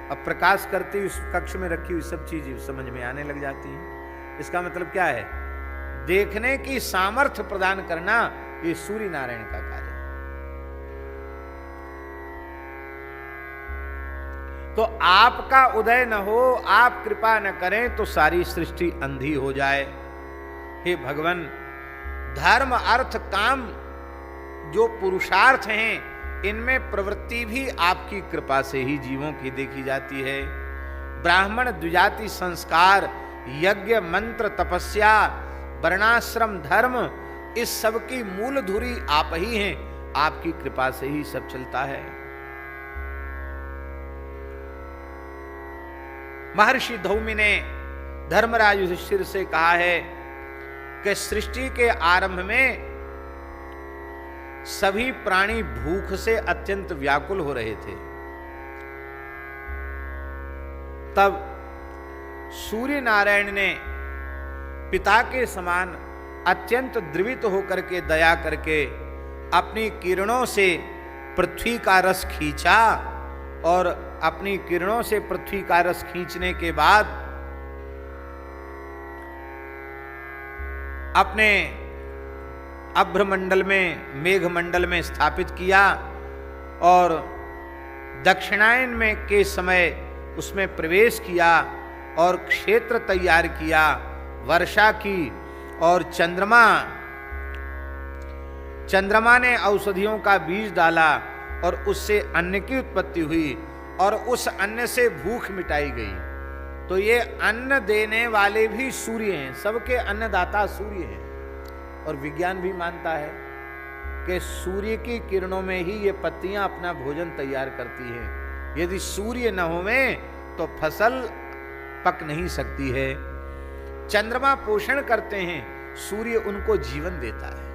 अब प्रकाश करते उस कक्ष में रखी हुई सब चीजें समझ में आने लग जाती हैं। इसका मतलब क्या है? देखने की सामर्थ्य प्रदान करना ये सूर्य नारायण का कार्य है। तो आपका उदय न हो, आप कृपा न करें तो सारी सृष्टि अंधी हो जाए। हे भगवान, धर्म अर्थ काम जो पुरुषार्थ हैं, इनमें प्रवृत्ति भी आपकी कृपा से ही जीवों की देखी जाती है। ब्राह्मण द्विजाति संस्कार, यज्ञ मंत्र तपस्या, वर्णाश्रम धर्म, इस सब की मूल धुरी आप ही हैं। आपकी कृपा से ही सब चलता है। महर्षि धौम्य ने धर्मराज युधिष्ठिर से कहा है कि सृष्टि के आरंभ में सभी प्राणी भूख से अत्यंत व्याकुल हो रहे थे। तब सूर्य नारायण ने पिता के समान अत्यंत द्रवित होकर के दया करके अपनी किरणों से पृथ्वी का रस खींचा, और अपनी किरणों से पृथ्वी का रस खींचने के बाद अपने अभ्रमंडल में, मेघमंडल में स्थापित किया, और दक्षिणायन में के समय उसमें प्रवेश किया और क्षेत्र तैयार किया, वर्षा की, और चंद्रमा ने औषधियों का बीज डाला और उससे अन्न की उत्पत्ति हुई, और उस अन्न से भूख मिटाई गई। तो ये अन्न देने वाले भी सूर्य हैं, सबके अन्नदाता सूर्य हैं। और विज्ञान भी मानता है कि सूर्य की किरणों में ही ये पत्तियां अपना भोजन तैयार करती हैं। यदि सूर्य न होवे तो फसल पक नहीं सकती है। चंद्रमा पोषण करते हैं, सूर्य उनको जीवन देता है।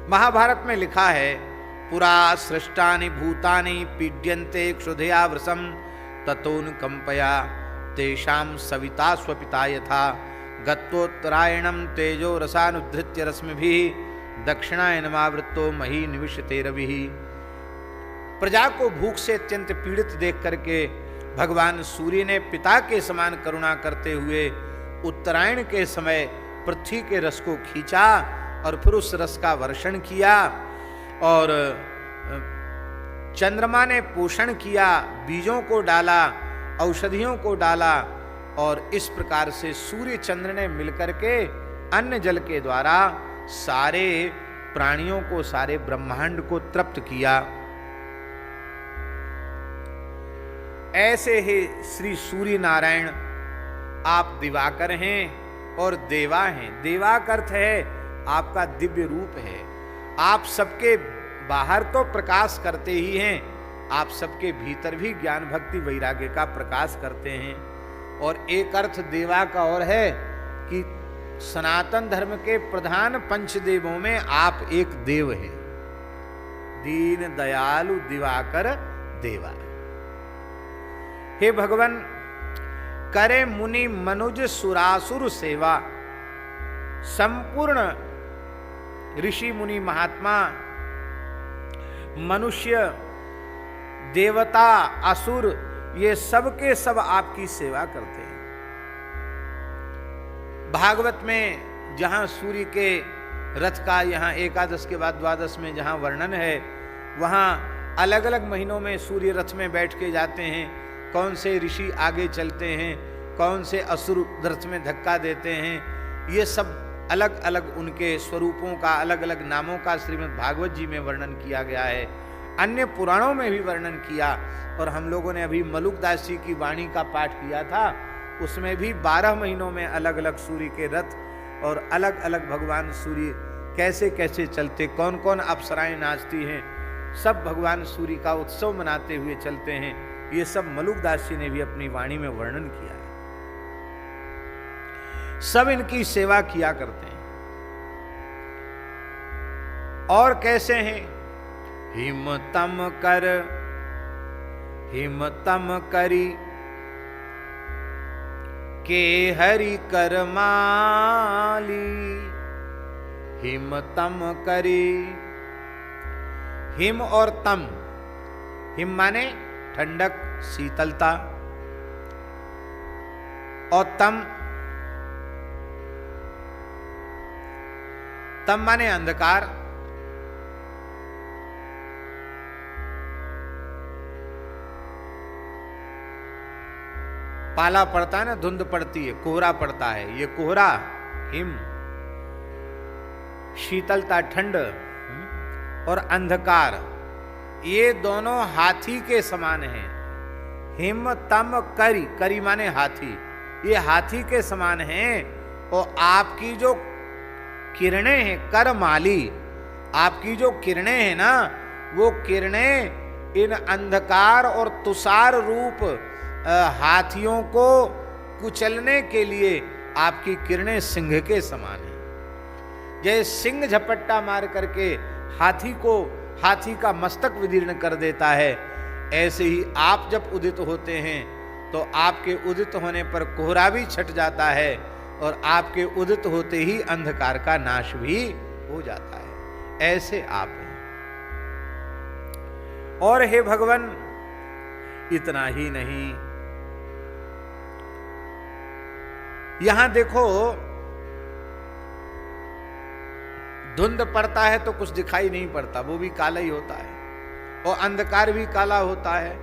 महाभारत में लिखा है, पुरा सृष्टानि भूतानि पीड्यन्ते क्षुधया वृषं ततोनुकंपया तेषां सविता स्वपिता यथा गत्वोत्तरायणं तेजो रसानुधृत्य रश्मिभिः दक्षिणायनमावृतो मही निविशते रविः। प्रजा को भूख से अत्यंत पीड़ित देख करके भगवान सूर्य ने पिता के समान करुणा करते हुए उत्तरायण के समय पृथ्वी के रस को खींचा और फिर उस रस का वर्षण किया, और चंद्रमा ने पोषण किया, बीजों को डाला, औषधियों को डाला, और इस प्रकार से सूर्य चंद्र ने मिलकर के अन्न जल के द्वारा सारे प्राणियों को, सारे ब्रह्मांड को तृप्त किया। ऐसे ही श्री सूर्य नारायण आप दिवाकर हैं और देवा हैं। देवा का अर्थ है आपका दिव्य रूप है। आप सबके बाहर तो प्रकाश करते ही हैं, आप सबके भीतर भी ज्ञान भक्ति वैराग्य का प्रकाश करते हैं। और एक अर्थ देवा का और है कि सनातन धर्म के प्रधान पंचदेवों में आप एक देव हैं, दीन दयालु दिवाकर देवा। हे भगवान, करे मुनि मनुज सुरासुर सेवा, संपूर्ण ऋषि मुनि महात्मा मनुष्य देवता असुर ये सब के सब आपकी सेवा करते हैं। भागवत में जहां सूर्य के रथ का यहाँ एकादश के बाद द्वादश में जहां वर्णन है, वहां अलग अलग महीनों में सूर्य रथ में बैठ के जाते हैं। कौन से ऋषि आगे चलते हैं, कौन से असुर रथ में धक्का देते हैं, ये सब अलग अलग उनके स्वरूपों का, अलग अलग नामों का श्रीमद् भागवत जी में वर्णन किया गया है। अन्य पुराणों में भी वर्णन किया। और हम लोगों ने अभी मलुकदास जी की वाणी का पाठ किया था, उसमें भी 12 महीनों में अलग अलग सूर्य के रथ और अलग अलग भगवान सूर्य कैसे कैसे चलते, कौन कौन अप्सराएं नाचती हैं, सब भगवान सूर्य का उत्सव मनाते हुए चलते हैं। ये सब मलुकदास जी ने भी अपनी वाणी में वर्णन किया है। सब इनकी सेवा किया करते हैं। और कैसे हैं? हिमतम कर हिमतम करी के हरि करमाली, हिमतम करी। हिम और तम, हिम माने ठंडक शीतलता, और तम माने अंधकार। पाला पड़ता है ना, धुंध पड़ती है, कोहरा पड़ता है, ये कोहरा हिम, शीतलता ठंड, और अंधकार, ये दोनों हाथी के समान हैं। हिम तम करी, करी माने हाथी, ये हाथी के समान हैं। और आपकी जो किरणें हैं करमाली, आपकी जो किरणें हैं ना, वो किरणें इन अंधकार और तुषार रूप हाथियों को कुचलने के लिए आपकी किरणें सिंह के समान हैं। जैसे सिंह झपट्टा मार करके हाथी का मस्तक विदीर्ण कर देता है, ऐसे ही आप जब उदित होते हैं तो आपके उदित होने पर कोहरा भी छट जाता है और आपके उदित होते ही अंधकार का नाश भी हो जाता है। ऐसे आप हैं। और हे भगवान, इतना ही नहीं, यहां देखो धुंध पड़ता है तो कुछ दिखाई नहीं पड़ता, वो भी काला ही होता है, और अंधकार भी काला होता है,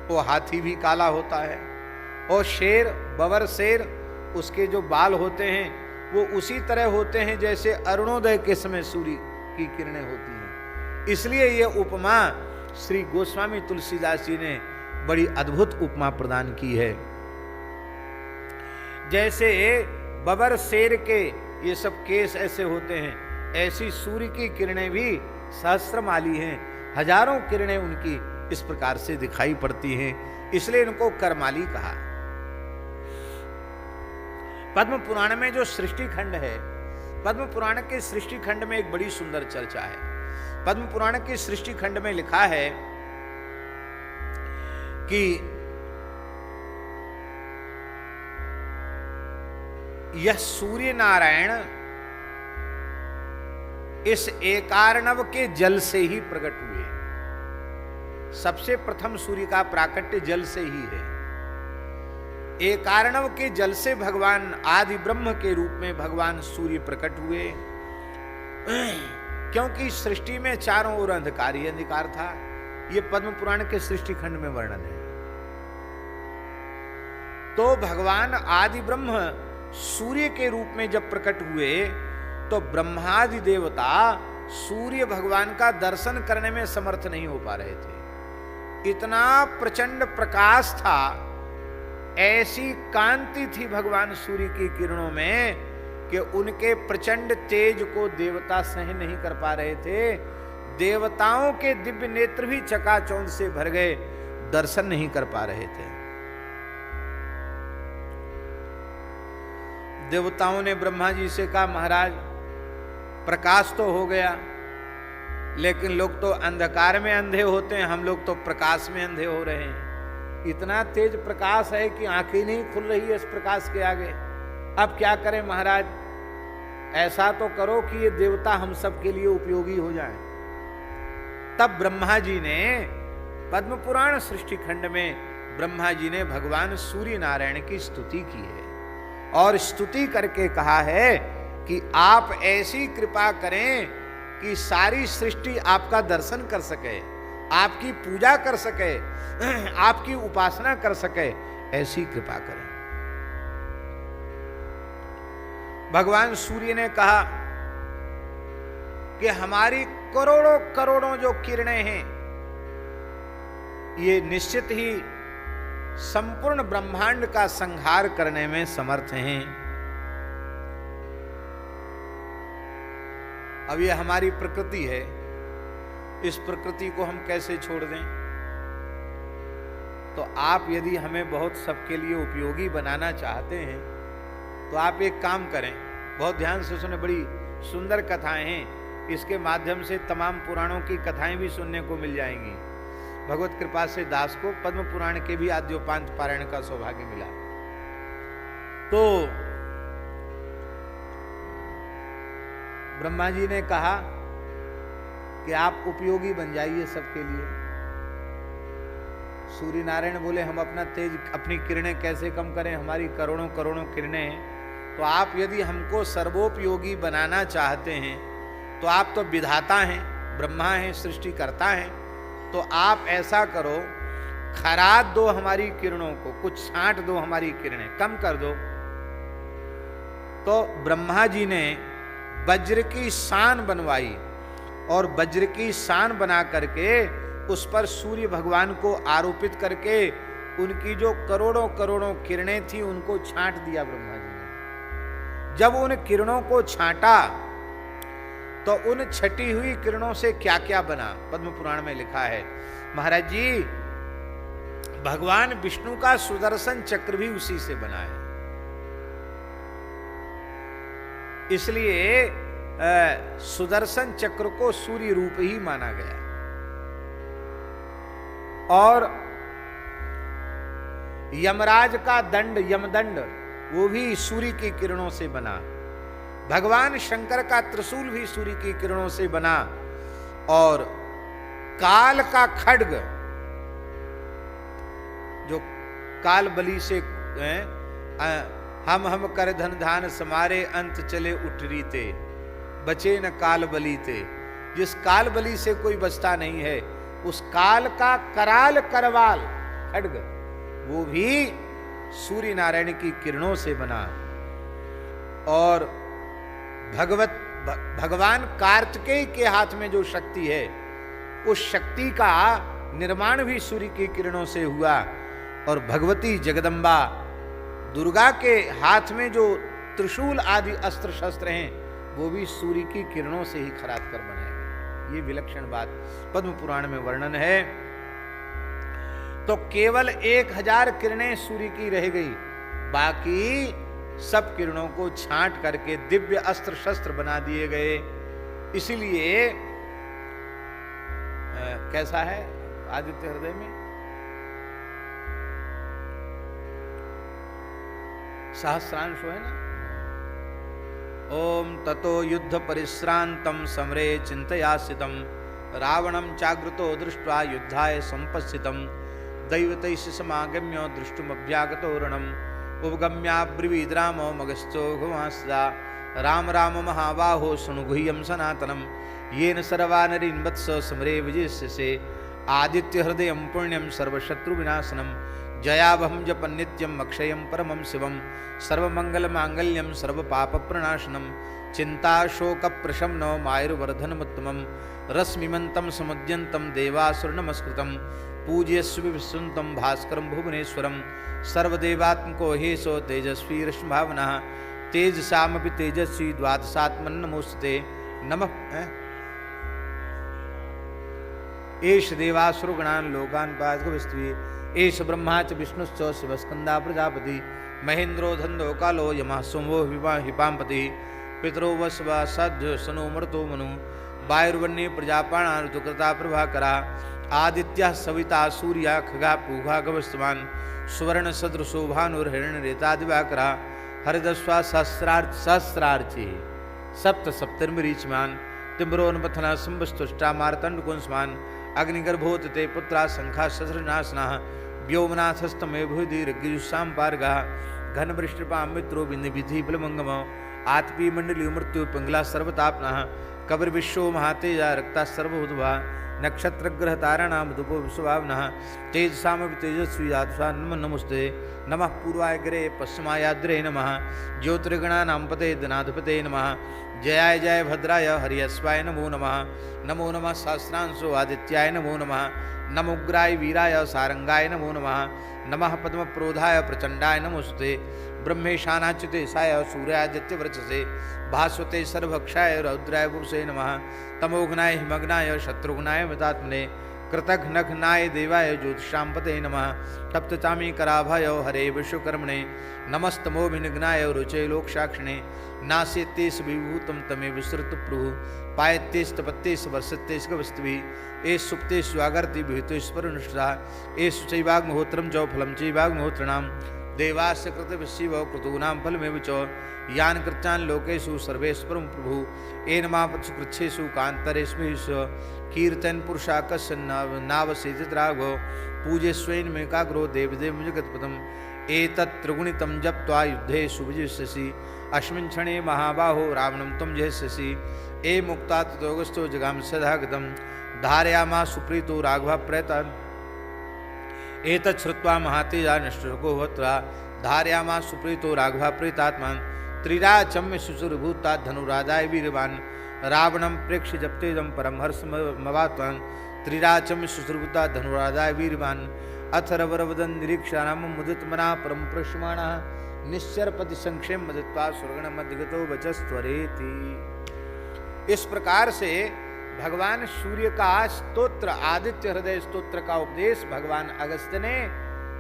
वो हाथी भी काला होता है, और शेर, बबर शेर, उसके जो बाल होते हैं वो उसी तरह होते हैं जैसे अरुणोदय के समय सूर्य की किरणें होती हैं। इसलिए ये उपमा श्री गोस्वामी तुलसीदास जी ने बड़ी अद्भुत उपमा प्रदान की है। जैसे बबर शेर के ये सब केस ऐसे होते हैं, ऐसी सूर्य की किरणें भी सहस्त्रमाली हैं, हजारों किरणें उनकी इस प्रकार से दिखाई पड़ती हैं, इसलिए इनको करमाली कहा। पद्म पुराण में जो सृष्टि खंड है, पद्म पुराण के सृष्टि खंड में एक बड़ी सुंदर चर्चा है। पद्म पुराण के सृष्टि खंड में लिखा है कि यह सूर्य नारायण इस एकार्णव के जल से ही प्रकट हुए। सबसे प्रथम सूर्य का प्राकट्य जल से ही है। एकार्णव के जल से भगवान आदि ब्रह्म के रूप में भगवान सूर्य प्रकट हुए, क्योंकि सृष्टि में चारों ओर अंधकार ही अंधकार था। यह पद्म पुराण के सृष्टि खंड में वर्णन है। तो भगवान आदि ब्रह्म सूर्य के रूप में जब प्रकट हुए तो ब्रह्मादि देवता सूर्य भगवान का दर्शन करने में समर्थ नहीं हो पा रहे थे। इतना प्रचंड प्रकाश था, ऐसी कांति थी भगवान सूर्य की किरणों में कि उनके प्रचंड तेज को देवता सहन नहीं कर पा रहे थे। देवताओं के दिव्य नेत्र भी चकाचौंध से भर गए, दर्शन नहीं कर पा रहे थे। देवताओं ने ब्रह्मा जी से कहा, महाराज प्रकाश तो हो गया, लेकिन लोग तो अंधकार में अंधे होते हैं, हम लोग तो प्रकाश में अंधे हो रहे हैं। इतना तेज प्रकाश है कि आंखें नहीं खुल रही है इस प्रकाश के आगे। अब क्या करें महाराज, ऐसा तो करो कि ये देवता हम सब के लिए उपयोगी हो जाएं। तब ब्रह्मा जी ने पद्म पुराण सृष्टि खंड में ब्रह्मा जी ने भगवान सूर्य नारायण की स्तुति की है और स्तुति करके कहा है कि आप ऐसी कृपा करें कि सारी सृष्टि आपका दर्शन कर सके, आपकी पूजा कर सके, आपकी उपासना कर सके, ऐसी कृपा करें। भगवान सूर्य ने कहा कि हमारी करोड़ों करोड़ों जो किरणें हैं, ये निश्चित ही संपूर्ण ब्रह्मांड का संहार करने में समर्थ हैं। अब ये हमारी प्रकृति है, इस प्रकृति को हम कैसे छोड़ दें? तो आप यदि हमें बहुत सबके लिए उपयोगी बनाना चाहते हैं तो आप एक काम करें, बहुत ध्यान से सुने, बड़ी सुंदर कथाएं हैं, इसके माध्यम से तमाम पुराणों की कथाएं भी सुनने को मिल जाएंगी। भगवत कृपा से दास को पद्म पुराण के भी आद्योपांत पारायण का सौभाग्य मिला। तो ब्रह्मा जी ने कहा कि आप उपयोगी बन जाइए सबके लिए। सूर्य नारायण बोले, हम अपना तेज, अपनी किरणें कैसे कम करें, हमारी करोड़ों करोड़ों किरणें हैं, तो आप यदि हमको सर्वोपयोगी बनाना चाहते हैं तो आप तो विधाता हैं, ब्रह्मा हैं, सृष्टिकर्ता हैं, तो आप ऐसा करो, खराद दो हमारी किरणों को, कुछ छांट दो हमारी किरणें, कम कर दो। तो ब्रह्मा जी ने वज्र की शान बनवाई और वज्र की शान बना करके उस पर सूर्य भगवान को आरोपित करके उनकी जो करोड़ों करोड़ों किरणें थी उनको छांट दिया ब्रह्मा जी ने। जब उन किरणों को छांटा तो उन छटी हुई किरणों से क्या क्या बना, पद्म पुराण में लिखा है। महाराज जी, भगवान विष्णु का सुदर्शन चक्र भी उसी से बना है, इसलिए सुदर्शन चक्र को सूर्य रूप ही माना गया। और यमराज का दंड, यमदंड, वो भी सूर्य की किरणों से बना। भगवान शंकर का त्रिशूल भी सूर्य की किरणों से बना। और काल का खड्ग, जो काल बलि से हम कर धन धान समारे, अंत चले उठरी ते, बचे न काल बलि ते। जिस काल बलि से कोई बचता नहीं है, उस काल का कराल करवाल खड्ग, वो भी सूर्य नारायण की किरणों से बना। और भगवान कार्तिकेय के हाथ में जो शक्ति है, उस शक्ति का निर्माण भी सूर्य की किरणों से हुआ। और भगवती जगदम्बा दुर्गा के हाथ में जो त्रिशूल आदि अस्त्र शस्त्र हैं, वो भी सूर्य की किरणों से ही खराद कर बनाए गए। ये विलक्षण बात पद्म पुराण में वर्णन है। तो केवल 1000 किरणें सूर्य की रह गई, बाकी सब किरणों को छांट करके दिव्य अस्त्र शस्त्र बना दिए गए। इसीलिए कैसा है आदित्य हृदय में सहस्रांश है ना, ओम ततो युद्ध परिश्रांतम समरे चिंतयासितम, रावणम चाग्रतो दृष्ट्वा युद्धाय संपस्थितम, दैवतैः समागम्य दृष्टुमभ्यागतो रणम, उपगम्याब्रवीद रामो मगस्थो घुमास्ता, राम राम महाबाहो शृणु गुह्यम सनातनम, येन सर्वा नरीन् वत्स समरे विजयस्यसे, आदित्य हृदयं पुण्यं सर्वशत्रु विनाशनम, जयावहं जपन् नित्यं अक्षयं परमं शिवं, सर्वमंगलमांगल्यं सर्वपापप्रणाशनं, चिंताशोकप्रशमनो मायुर्वर्धनमुत्तमं, रश्मिमन्तं समुद्यन्तं देवासुरनमस्कृतं, पूज्यस्व विसुंतम भास्करम भुवनेश्वरम सर्वदेवात्मको हे सो तेजस्वी रश्मभावना तेजसामपि तेजस्वी द्वादशात्मन नमोस्तुते नमः। एष देवासुरगणान् लोकान् पादकविस्त्वी एष ब्रह्मा च विष्णुश्च शिवस्कन्दा प्रजापति महेन्द्रो धन्दो कालो यमः सोमो हिपाम्पति पितरो वस्वा सद्य सनो मृतो मनु वायुर्वन्ये प्रजापाणा ऋतुकृता प्रभाकरा आदित्य सविता सूर्या खगा पूघा गवस्वान् सुवर्ण सदृशो भानुर्हिरण्यरेता दिवाकरा हरिदस्वा सहस्रार्ची सप्त सप्तर्मरीचमान तिम्रोन्मथना संवस्तुष्टा मार्तंड कुंसमान अग्निगर्भोत ते पुत्रा शंखा ससृनाशना व्योमनाथस्तमे भूधिर्गिजुषां पार्गा घनवृष्टिपां मित्रो विधि बलमंगम आत्पी मंडली मृत्यु पिंगला सर्वतापना कबर विश्व महातेजा रक्ता सर्वभूतभा नक्षत्र ग्रह ताराणाम दुपो विश्वभावना तेजसाम तेजस्वी आत्सा नमस्ते नमः पूर्वाय ग्रे पश्चिमायाद्रे नमः ज्योतिर्गणानां पते धनाधिपते नमः जयाय जय भद्राय हरियस्वाय नमो नमः नमो नमः सहस्रांशो आदित्याय नमो नमः नमोग्राय वीराय सारंगाय नमो नमः नमः पद्मप्रोधाय प्रचंडाय नमोस्ते ब्रह्मेशानाच्युते साय सूर्यादित्य वृचसे भास्वते सर्वभक्षाय रौद्राय पुरुषे नमः तमोघ्नाय हिमग्नाय शत्रुघ्नाय मृतात्मने कृतघ्नघ्नाय देवाय ज्योतिषांपते नमः तप्तचामी कराभय हरे विश्वकर्मणे नमस्तमोभिनिघ्नाय रुचे लोकसाक्षिणे नास्यतेष विभूतं तमे विस्तृत प्रभु पायत्येस्तपत्येष वर्षत्येष गवस्त्भिः एष सुप्तेष स्वागर्ति विहितेश्वरनुष्ठा एष चैवाग्महोत्रं च फलं चैवाग्महोत्रणां देवास्य कृतविशिव क्रतूनां फलमेव च यान् कृत्यान् लोकेषु सर्वेश्वरं प्रभु एनमापत्सु कृच्छेषु कान्तरेष्मेषु कीर्तन पुरुषाकस्य नावसेतित राघव पूजेष्वेन्मेकाग्रो देवदेव जगत्पदम् एतत् त्रिगुणितं जप्त्वा युद्धेषु विजिष्यसि अस्मिन् क्षणे महाबाहो रावणं त्वं जयस्यसि ए मुक्ता ततोऽगस्तो जगाम सदागतं धारयामास सुप्रीतो राघवः प्रयतान् एतत् श्रुत्वा महातेजा निष्ठुको होत्रा धारयामास सुप्रीतो राघवः प्रीतात्मान् त्रिराचम्य शुचुर्भूता धनुराजाय वीरवान् रावणं प्रेक्ष्य जप्तेदं परम हर्षमवात्वान् त्रिराचम्य शुचुर्भूता धनुराजाय वीरवान् अथर्वरवदन् निरीक्षाणां मुदितमना परम प्रश्यमाणः निश्चरपति संक्षेम मदित्वा स्वर्गणमधिगतो वचस्त्वरेति। इस प्रकार से भगवान सूर्य का स्तोत्र आदित्य हृदय स्तोत्र का उपदेश भगवान अगस्त्य ने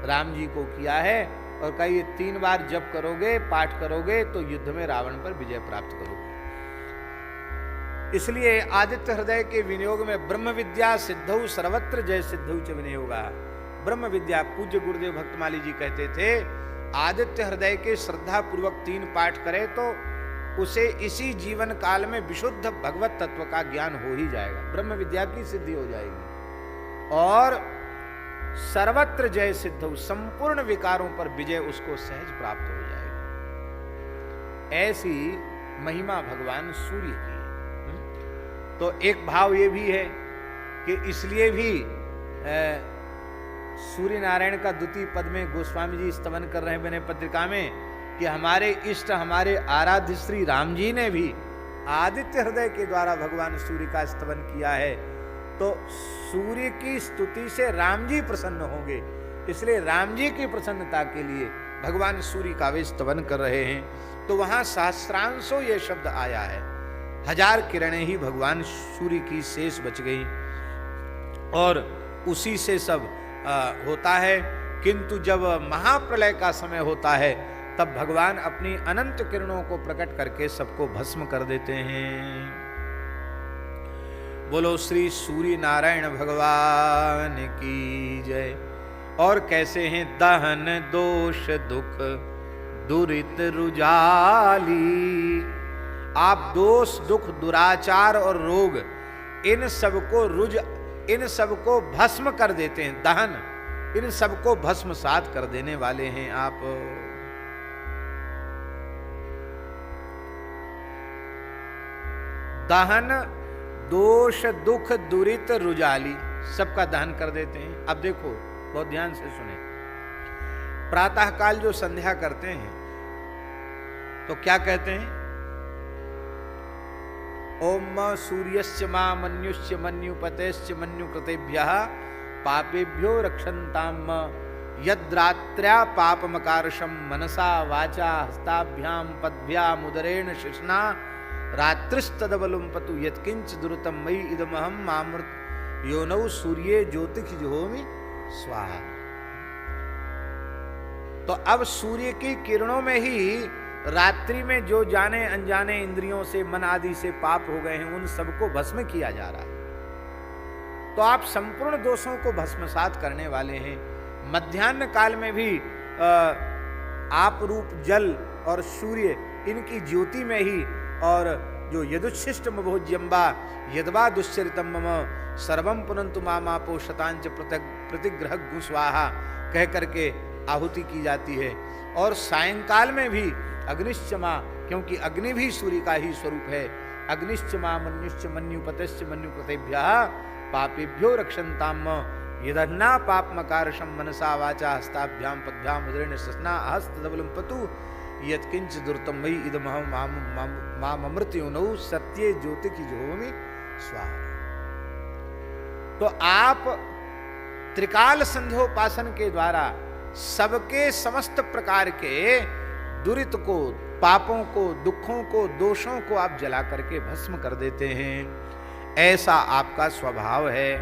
राम जी को किया है और कई 3 बार जप करोगे पाठ करोगे तो युद्ध में रावण पर विजय प्राप्त करोगे। इसलिए आदित्य हृदय के विनियोग में ब्रह्म विद्या सिद्धौ सर्वत्र जय सिद्धौ च विनियोगा। ब्रह्म विद्या पूज्य गुरुदेव भक्तमाली जी कहते थे आदित्य हृदय के श्रद्धा पूर्वक 3 पाठ करे तो उसे इसी जीवन काल में विशुद्ध भगवत तत्व का ज्ञान हो ही जाएगा, ब्रह्म विद्या की सिद्धि हो जाएगी और सर्वत्र जय सिद्धौ संपूर्ण विकारों पर विजय उसको सहज प्राप्त हो जाएगी। ऐसी महिमा भगवान सूर्य की है। तो एक भाव ये भी है कि इसलिए भी सूर्य नारायण का द्वितीय पद में गोस्वामी जी स्तवन कर रहे हैं मैंने पत्रिका में कि हमारे इष्ट हमारे आराध्य श्री राम जी ने भी आदित्य हृदय के द्वारा भगवान सूर्य का स्तवन किया है। तो सूर्य की स्तुति से राम जी प्रसन्न होंगे, इसलिए राम जी की प्रसन्नता के लिए भगवान सूर्य का वे स्तवन कर रहे हैं। तो वहां सहस्रांशों ये शब्द आया है, 1000 किरणें ही भगवान सूर्य की शेष बच गई और उसी से सब होता है। किंतु जब महाप्रलय का समय होता है तब भगवान अपनी अनंत किरणों को प्रकट करके सबको भस्म कर देते हैं। बोलो श्री सूर्य नारायण भगवान की जय। और कैसे हैं दहन दोष दुख दुरित रुजाली। आप दोष दुख दुराचार और रोग इन सबको भस्म कर देते हैं। दहन इन सबको भस्मसात कर देने वाले हैं आप। दहन दोष दुख दुरित रुजाली सबका दहन कर देते हैं। अब देखो बहुत ध्यान से सुने, प्रातः काल जो संध्या करते हैं तो क्या कहते हैं? ओम सूर्यस्य मा मन्युश्च मन्युपतेश्च मन्युकृतेभ्यः पापेभ्यो रक्षन्ताम यद्रात्र्या पापमकारशम मनसा वाचा हस्ताभ्याम पद्भ्याम उदरेण शिशना रात्रिस्तदबलुम पतु यत्किंच दुर्तम मयि इदमहम मामृत योनौ सूर्ये ज्योतिषिजोमि स्वाहा। तो अब सूर्य की किरणों में ही रात्रि में जो जाने अनजाने इंद्रियों से मन आदि से पाप हो गए हैं उन सबको भस्म किया जा रहा है। तो आप संपूर्ण दोषों को भस्मसात करने वाले हैं। मध्याह्न काल में भी आप रूप जल और सूर्य इनकी ज्योति में ही और जो यदुच्छिष्ट मभोज्यम्बा यदवा दुश्चरितम मम सर्वम पुनंतु मामापो शतांच प्रतिग्रह गुस्वाहा कह करके आहुति की जाती है। और सायंकाल में भी अग्निश्चमा, क्योंकि अग्नि भी सूर्य का ही स्वरूप है, अग्निश्चमा मन्युश्च मन्युपतश्च मन्युपतेभ्यः पापेभ्यो रक्षन्ताम यदन्ना पापमकारशम मनसा वाचा हस्ताभ्याम पद्भ्याम उदरेण सस्ना हस्तदबलम पतु यत्किंच दुर्तम मयि इदमहम मामृत्योनौ सत्ये ज्योतिषिजोमि स्वाहा। तो आप त्रिकाल संध्योपासन के द्वारा सबके समस्त प्रकार के दुरित को, पापों को, दुखों को, दोषों को आप जला करके भस्म कर देते हैं। ऐसा आपका स्वभाव है।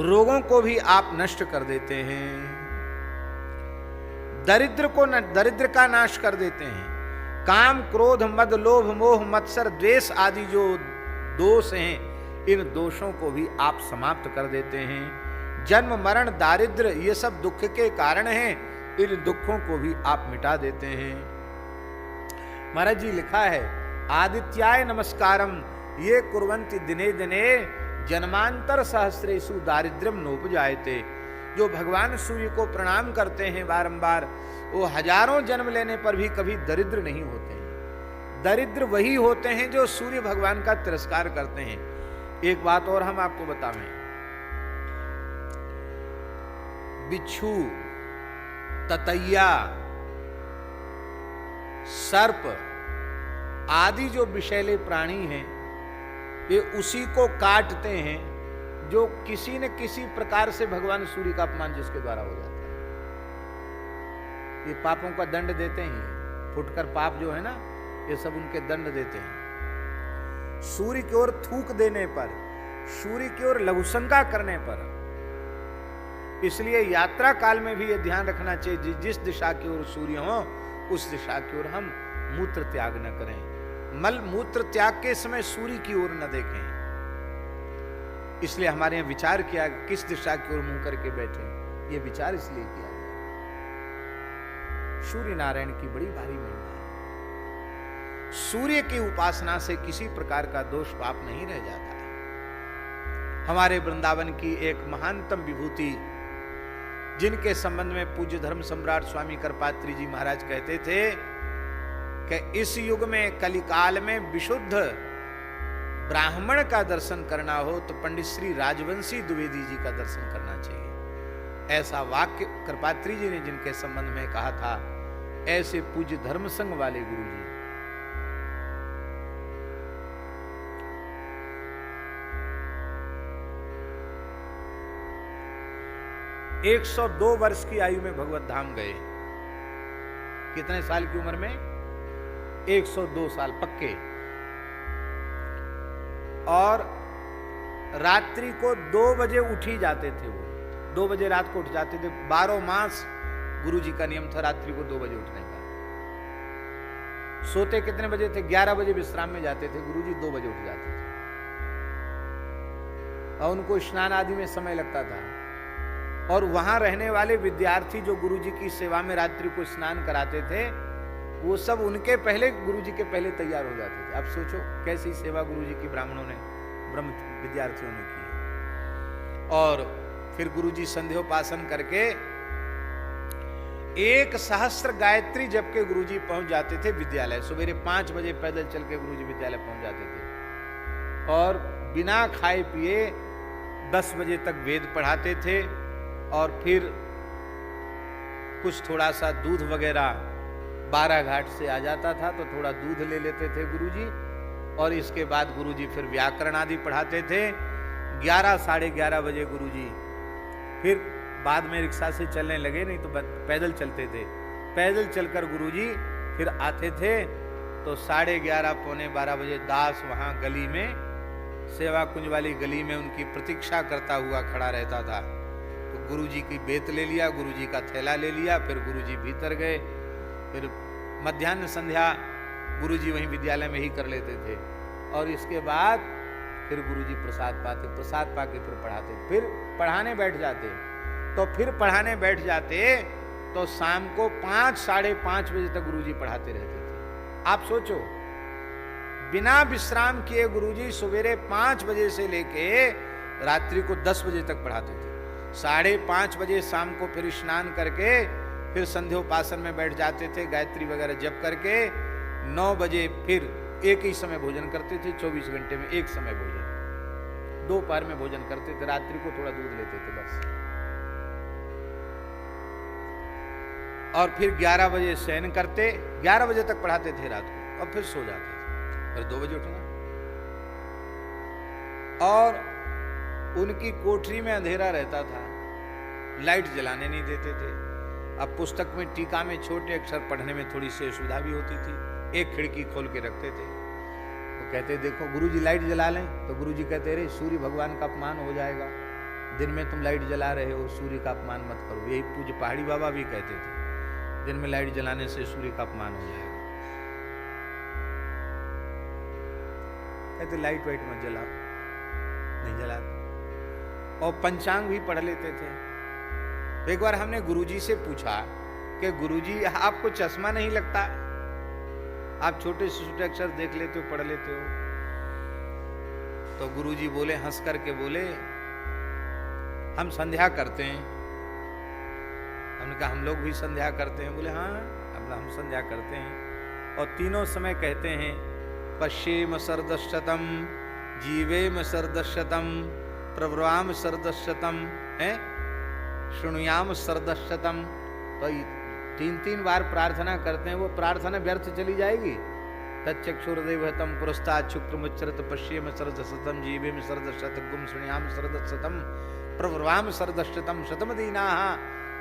रोगों को भी आप नष्ट कर देते हैं। दरिद्र को दरिद्र का नाश कर देते हैं। काम क्रोध मद लोभ मोह मत्सर द्वेष आदि जो दोष हैं इन दोषों को भी आप समाप्त कर देते हैं। जन्म मरण दारिद्र ये सब दुख के कारण हैं, इन दुखों को भी आप मिटा देते हैं। महाराज जी लिखा है आदित्याय नमस्कारम ये कुर्वन्ति दिने दिने जन्मांतर सहस्रेषु दारिद्र्यम नोपजायते। जो भगवान सूर्य को प्रणाम करते हैं बारंबार, वो हजारों जन्म लेने पर भी कभी दरिद्र नहीं होते हैं। दरिद्र वही होते हैं जो सूर्य भगवान का तिरस्कार करते हैं। एक बात और हम आपको बतावें, बिच्छू, ततैया, सर्प आदि जो विषैले प्राणी हैं ये उसी को काटते हैं जो किसी न किसी प्रकार से भगवान सूर्य का अपमान जिसके द्वारा हो जाता है। ये पापों का दंड देते हैं, फुटकर पाप जो है ना ये सब उनके दंड देते हैं। सूर्य की ओर थूक देने पर, सूर्य की ओर लघुशंका करने पर। इसलिए यात्रा काल में भी ये ध्यान रखना चाहिए जिस दिशा की ओर सूर्य हो उस दिशा की ओर हम मूत्र त्याग न करें। मल मूत्र त्याग के समय सूर्य की ओर न देखें। इसलिए हमारे यहाँ विचार किया किस दिशा की ओर मुंह करके बैठे, ये विचार इसलिए किया गया। सूर्य नारायण की बड़ी भारी महिमा है। सूर्य की उपासना से किसी प्रकार का दोष पाप नहीं रह जाता है। हमारे वृंदावन की एक महानतम विभूति जिनके संबंध में पूज्य धर्म सम्राट स्वामी करपात्री जी महाराज कहते थे कि इस युग में कलिकाल में विशुद्ध ब्राह्मण का दर्शन करना हो तो पंडित श्री राजवंशी द्विवेदी जी का दर्शन करना चाहिए। ऐसा वाक्य करपात्री जी ने जिनके संबंध में कहा था, ऐसे पूज्य धर्म संघ वाले गुरु जी। एक 102 वर्ष की आयु में भगवत धाम गए। कितने साल की उम्र में? 102 साल पक्के। और रात्रि को 2 बजे उठ ही जाते थे। वो 2 बजे रात को उठ जाते थे। 12 मास गुरु जी का नियम था रात्रि को 2 बजे उठने का। सोते कितने बजे थे? 11 बजे विश्राम में जाते थे। गुरु जी 2 बजे उठ जाते थे और उनको स्नान आदि में समय लगता था। और वहां रहने वाले विद्यार्थी जो गुरु जी की सेवा में रात्रि को स्नान कराते थे वो सब उनके पहले, गुरु जी के पहले तैयार हो जाते थे। अब सोचो कैसी सेवा गुरु जी की ब्राह्मणों ने, ब्रह्म विद्यार्थियों ने की। और फिर गुरु जी संध्योपासन करके 1,000 गायत्री जप के गुरु जी पहुंच जाते थे विद्यालय। सवेरे 5 बजे पैदल चल के गुरु जी विद्यालय पहुंच जाते थे और बिना खाए पिए 10 बजे तक वेद पढ़ाते थे। और फिर कुछ थोड़ा सा दूध वगैरह 12 घाट से आ जाता था तो थोड़ा दूध ले लेते थे गुरुजी। और इसके बाद गुरुजी फिर व्याकरण आदि पढ़ाते थे। 11 साढ़े 11 बजे गुरुजी फिर बाद में रिक्शा से चलने लगे, नहीं तो पैदल चलते थे। पैदल चलकर गुरुजी फिर आते थे तो 11:30 पौने 12 बजे दास वहाँ गली में, सेवा कुंज वाली गली में उनकी प्रतीक्षा करता हुआ खड़ा रहता था। तो गुरुजी की बेत ले लिया, गुरुजी का थैला ले लिया, फिर गुरुजी भीतर गए। फिर मध्याह्न संध्या गुरुजी वहीं विद्यालय में ही कर लेते थे। और इसके बाद फिर गुरुजी प्रसाद पाते, प्रसाद पाके फिर पढ़ाते, फिर पढ़ाने बैठ जाते। तो फिर पढ़ाने बैठ जाते तो शाम को 5 साढ़े 5 बजे तक गुरुजी पढ़ाते रहते थे। आप सोचो, बिना विश्राम किए गुरुजी सवेरे 5 बजे से लेके रात्रि को 10 बजे तक पढ़ाते थे। 5:30 बजे शाम को फिर स्नान करके फिर संध्योपासन में बैठ जाते थे, गायत्री वगैरह जप करके। 9 बजे फिर एक ही समय भोजन करते थे, 24 घंटे में एक समय भोजन। दोपहर में भोजन करते थे, रात्रि को थोड़ा दूध लेते थे बस। और फिर 11 बजे शयन करते, 11 बजे तक पढ़ाते थे रात को, और फिर सो जाते थे, फिर 2 बजे उठना। और उनकी कोठरी में अंधेरा रहता था, लाइट जलाने नहीं देते थे। अब पुस्तक में टीका में छोटे अक्षर पढ़ने में थोड़ी सी असुविधा भी होती थी, एक खिड़की खोल के रखते थे। तो कहते देखो गुरुजी लाइट जला लें, तो गुरुजी कहते रे सूर्य भगवान का अपमान हो जाएगा, दिन में तुम लाइट जला रहे हो, सूर्य का अपमान मत करो। यही पूज्य पहाड़ी बाबा भी कहते थे, दिन में लाइट जलाने से सूर्य का अपमान हो जाएगा। कहते लाइट वाइट मत जलाओ, नहीं जलाते। और पंचांग भी पढ़ लेते थे। एक बार हमने गुरुजी से पूछा कि गुरुजी आपको चश्मा नहीं लगता, आप छोटे से छोटे अक्षर देख लेते हो, पढ़ लेते हो? तो गुरुजी बोले, हंस करके बोले, हम संध्या करते हैं। हमने कहा हम लोग भी संध्या करते हैं। बोले हाँ हम संध्या करते हैं, और तीनों समय कहते हैं पश्येम शरदशतम, जीवेम शरदशतम, प्रव्राम शरदशतम, है शृणुयाम शरदशतम। तो 3-3 बार प्रार्थना करते हैं। वो प्रार्थना व्यर्थ चली जाएगी? तच्चक्षुर्देवहतम पुरस्तात् शुक्रमुच्चरत पश्येम शरदशतम, जीवेम शरदशतम, गुम शृणुयाम शरदशतम, प्रव्राम शरदशतम, शतमदीनाः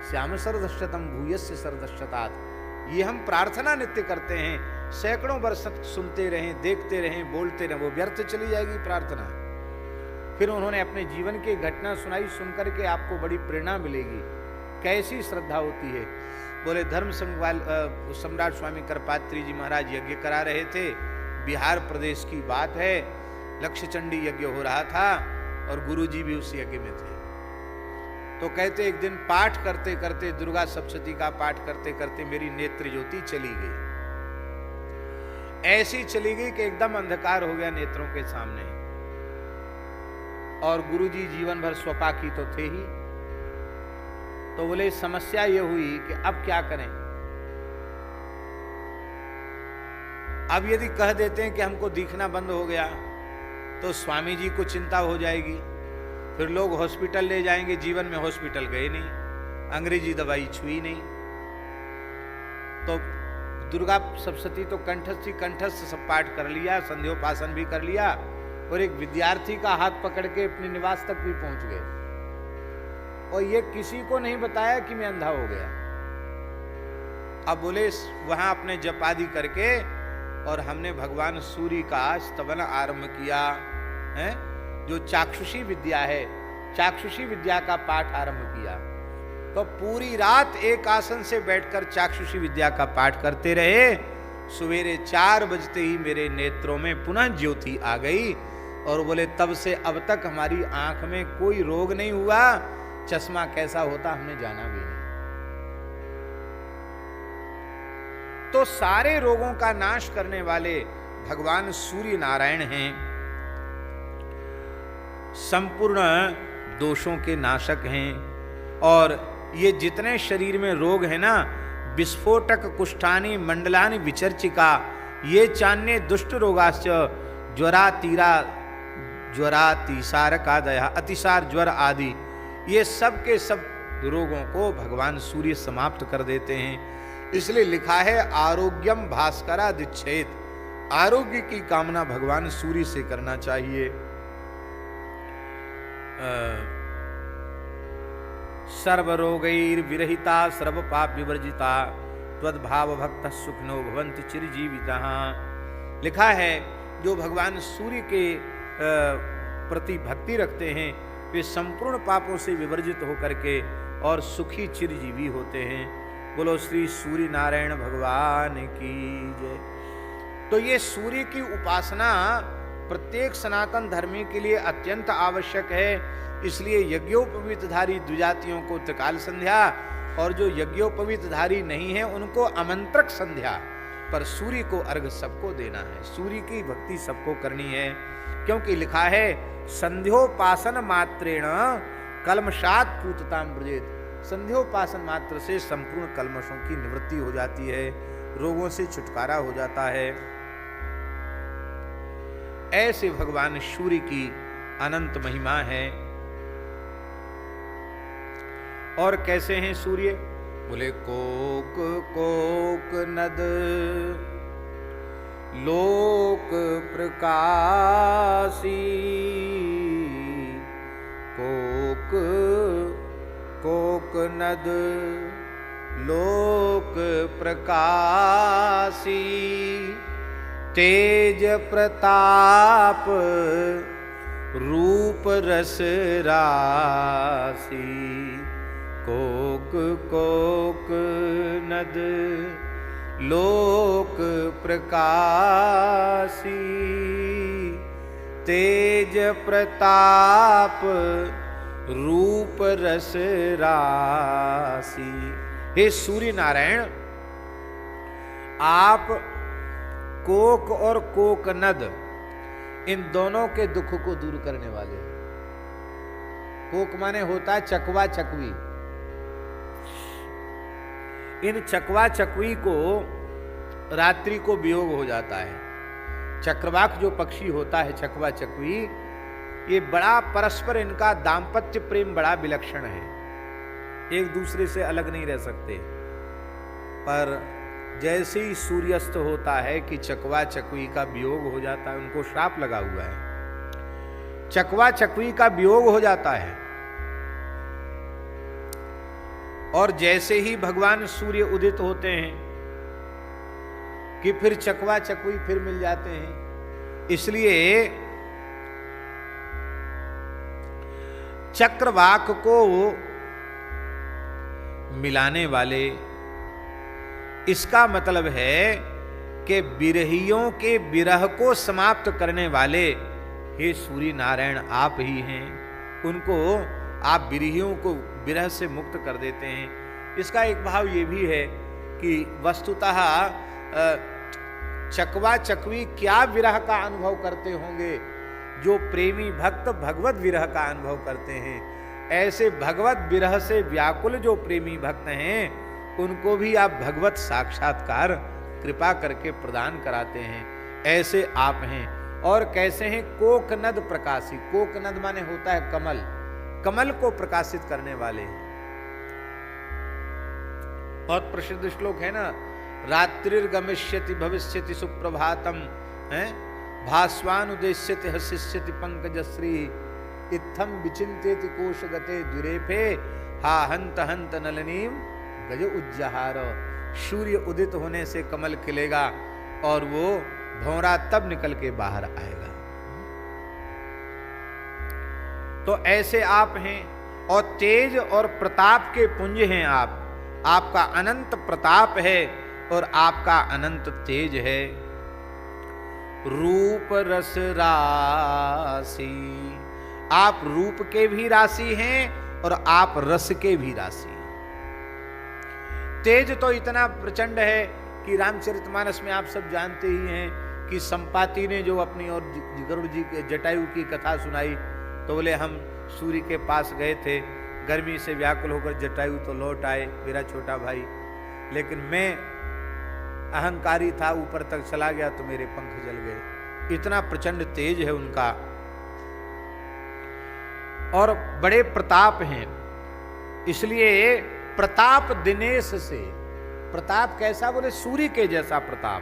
श्याम शरदशतम, भूयस्य शरदशतात्। ये हम प्रार्थना नित्य करते हैं, सैकड़ों वर्ष सुनते रहें, देखते रहें, बोलते रहें, वो व्यर्थ चली जाएगी प्रार्थना। फिर उन्होंने अपने जीवन की घटना सुनाई, सुनकर के आपको बड़ी प्रेरणा मिलेगी, कैसी श्रद्धा होती है। बोले धर्म सम्राट स्वामी करपात्री जी महाराज यज्ञ करा रहे थे, बिहार प्रदेश की बात है, लक्ष्य चंडी यज्ञ हो रहा था और गुरुजी भी उस यज्ञ में थे। तो कहते एक दिन पाठ करते करते, दुर्गा सप्तशती का पाठ करते करते मेरी नेत्र ज्योति चली गई। ऐसी चली गई कि एकदम अंधकार हो गया नेत्रों के सामने। और गुरुजी जीवन भर स्वपाकी तो थे ही। तो बोले समस्या ये हुई कि अब क्या करें। अब यदि कह देते हैं कि हमको दिखना बंद हो गया तो स्वामी जी को चिंता हो जाएगी, फिर लोग हॉस्पिटल ले जाएंगे। जीवन में हॉस्पिटल गए नहीं, अंग्रेजी दवाई छुई नहीं। तो दुर्गा सप्तशती तो कंठस्थ थी, कंठस्थ सब पाठ कर लिया, संध्योपासन भी कर लिया, और एक विद्यार्थी का हाथ पकड़ के अपने निवास तक भी पहुंच गए। और ये किसी को नहीं बताया कि मैं अंधा हो गया। अब बोले वहां अपने जप आदि करके, और हमने भगवान सूर्य का स्तवन आरंभ किया है, जो चाक्षुषी विद्या है, चाक्षुषी विद्या का पाठ आरंभ किया। तो पूरी रात एक आसन से बैठकर चाक्षुषी विद्या का पाठ करते रहे। सवेरे 4 बजते ही मेरे नेत्रों में पुनः ज्योति आ गई। और बोले तब से अब तक हमारी आंख में कोई रोग नहीं हुआ, चश्मा कैसा होता हमने जाना भी नहीं। तो सारे रोगों का नाश करने वाले भगवान सूर्य नारायण हैं, संपूर्ण दोषों के नाशक हैं। और ये जितने शरीर में रोग है ना, विस्फोटक कुष्ठानि मंडलानि विचर्चिका, ये चान्य दुष्ट रोगाश्च ज्वरातिसार का दया, अतिसार ज्वर आदि, ये सब के सब रोगों को भगवान सूर्य समाप्त कर देते हैं। इसलिए लिखा है आरोग्यम भास्करा दिच्छेत, आरोग्य की कामना भगवान सूर्य से करना चाहिए। सर्वरोगैर्विरहिता सर्वपाप विवर्जिता त्वद्भाव भक्त सुखिनो भवन्ति चिरजीवितः। लिखा है जो भगवान सूर्य के प्रति भक्ति रखते हैं वे संपूर्ण पापों से विवर्जित होकर के और सुखी चिरजीवी होते हैं। बोलो श्री सूर्य नारायण भगवान की जय। तो ये सूर्य की उपासना प्रत्येक सनातन धर्मी के लिए अत्यंत आवश्यक है। इसलिए यज्ञोपवीतधारी द्विजातियों को त्रिकाल संध्या और जो यज्ञोपवीतधारी नहीं है उनको आमंत्रक संध्या, पर सूर्य को अर्घ सबको देना है। सूर्य की भक्ति सबको करनी है, क्योंकि लिखा है संध्योपासन मात्रेण कल्मषात् पूतताम व्रजेत। संध्योपासन मात्र से संपूर्ण कल्मषों की निवृत्ति हो जाती है, रोगों से छुटकारा हो जाता है। ऐसे भगवान सूर्य की अनंत महिमा है। और कैसे हैं सूर्य? बोले कोक कोक नद लोक प्रकाशी, कोक कोक नद लोक प्रकाशी, तेज प्रताप रूप रस राशि, कोक कोक नद लोक प्रकाशी, तेज प्रताप रूप रस राशि। हे सूर्य नारायण, आप कोक और कोक नद इन दोनों के दुख को दूर करने वाले। कोक माने होता है चकवा चकवी। इन चकवा चकवी को रात्रि को वियोग हो जाता है। चक्रवाक जो पक्षी होता है चकवा चकवी, ये बड़ा परस्पर इनका दाम्पत्य प्रेम बड़ा विलक्षण है, एक दूसरे से अलग नहीं रह सकते। पर जैसे ही सूर्यास्त होता है कि चकवा चकवी का वियोग हो जाता है, उनको श्राप लगा हुआ है, चकवा चकवी का वियोग हो जाता है। और जैसे ही भगवान सूर्य उदित होते हैं कि फिर चकवा चकवी फिर मिल जाते हैं। इसलिए चक्रवाक को मिलाने वाले, इसका मतलब है कि बिरहियों के विरह को समाप्त करने वाले हे सूर्य नारायण आप ही हैं। उनको आप बिरहियों को विरह से मुक्त कर देते हैं। इसका एक भाव ये भी है कि वस्तुतः चकवा चकवी क्या विरह का अनुभव करते होंगे, जो प्रेमी भक्त भगवत विरह का अनुभव करते हैं। ऐसे भगवत विरह से व्याकुल जो प्रेमी भक्त हैं उनको भी आप भगवत साक्षात्कार कृपा करके प्रदान कराते हैं। ऐसे आप हैं। और कैसे हैं? कोकनद प्रकाशी। कोकनद माने होता है कमल, कमल को प्रकाशित करने वाले हैं। बहुत प्रसिद्ध श्लोक है ना, रात्रिर्गमिष्यति भविष्यति सुप्रभातम, है भास्वानुदेश्यति हसिष्यति पंकजश्री, इत्थम विचिन्त्यति कोशगते दुरेफे, हा हंत हंत नलिनीम गज उज्जहार। सूर्य उदित होने से कमल खिलेगा और वो भौरा तब निकल के बाहर आएगा। तो ऐसे आप हैं और तेज और प्रताप के पुंज हैं आप। आपका अनंत प्रताप है और आपका अनंत तेज है। रूप रस राशि, आप रूप के भी राशि हैं और आप रस के भी राशि हैं। तेज तो इतना प्रचंड है कि रामचरितमानस में आप सब जानते ही हैं कि संपाति ने जो अपनी और गरुड़ जी के जटायु की कथा सुनाई, तो बोले हम सूर्य के पास गए थे, गर्मी से व्याकुल होकर जटायु तो लौट आए मेरा छोटा भाई, लेकिन मैं अहंकारी था, ऊपर तक चला गया तो मेरे पंख जल गए। इतना प्रचंड तेज है उनका और बड़े प्रताप हैं। इसलिए प्रताप दिनेश से, प्रताप कैसा? बोले सूर्य के जैसा प्रताप।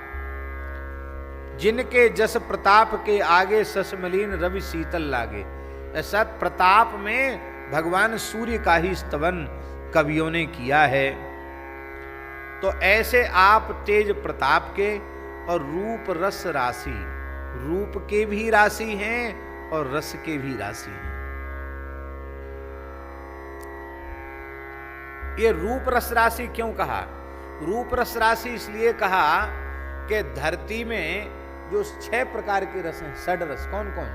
जिनके जस प्रताप के आगे सस मलिन रवि शीतल लागे। ऐसा प्रताप में भगवान सूर्य का ही स्तवन कवियों ने किया है। तो ऐसे आप तेज प्रताप के और रूप रस राशि, रूप के भी राशि हैं और रस के भी राशि हैं। ये रूप रस राशि क्यों कहा? रूप रस राशि इसलिए कहा कि धरती में जो 6 प्रकार के रस हैं, षड रस, कौन कौन?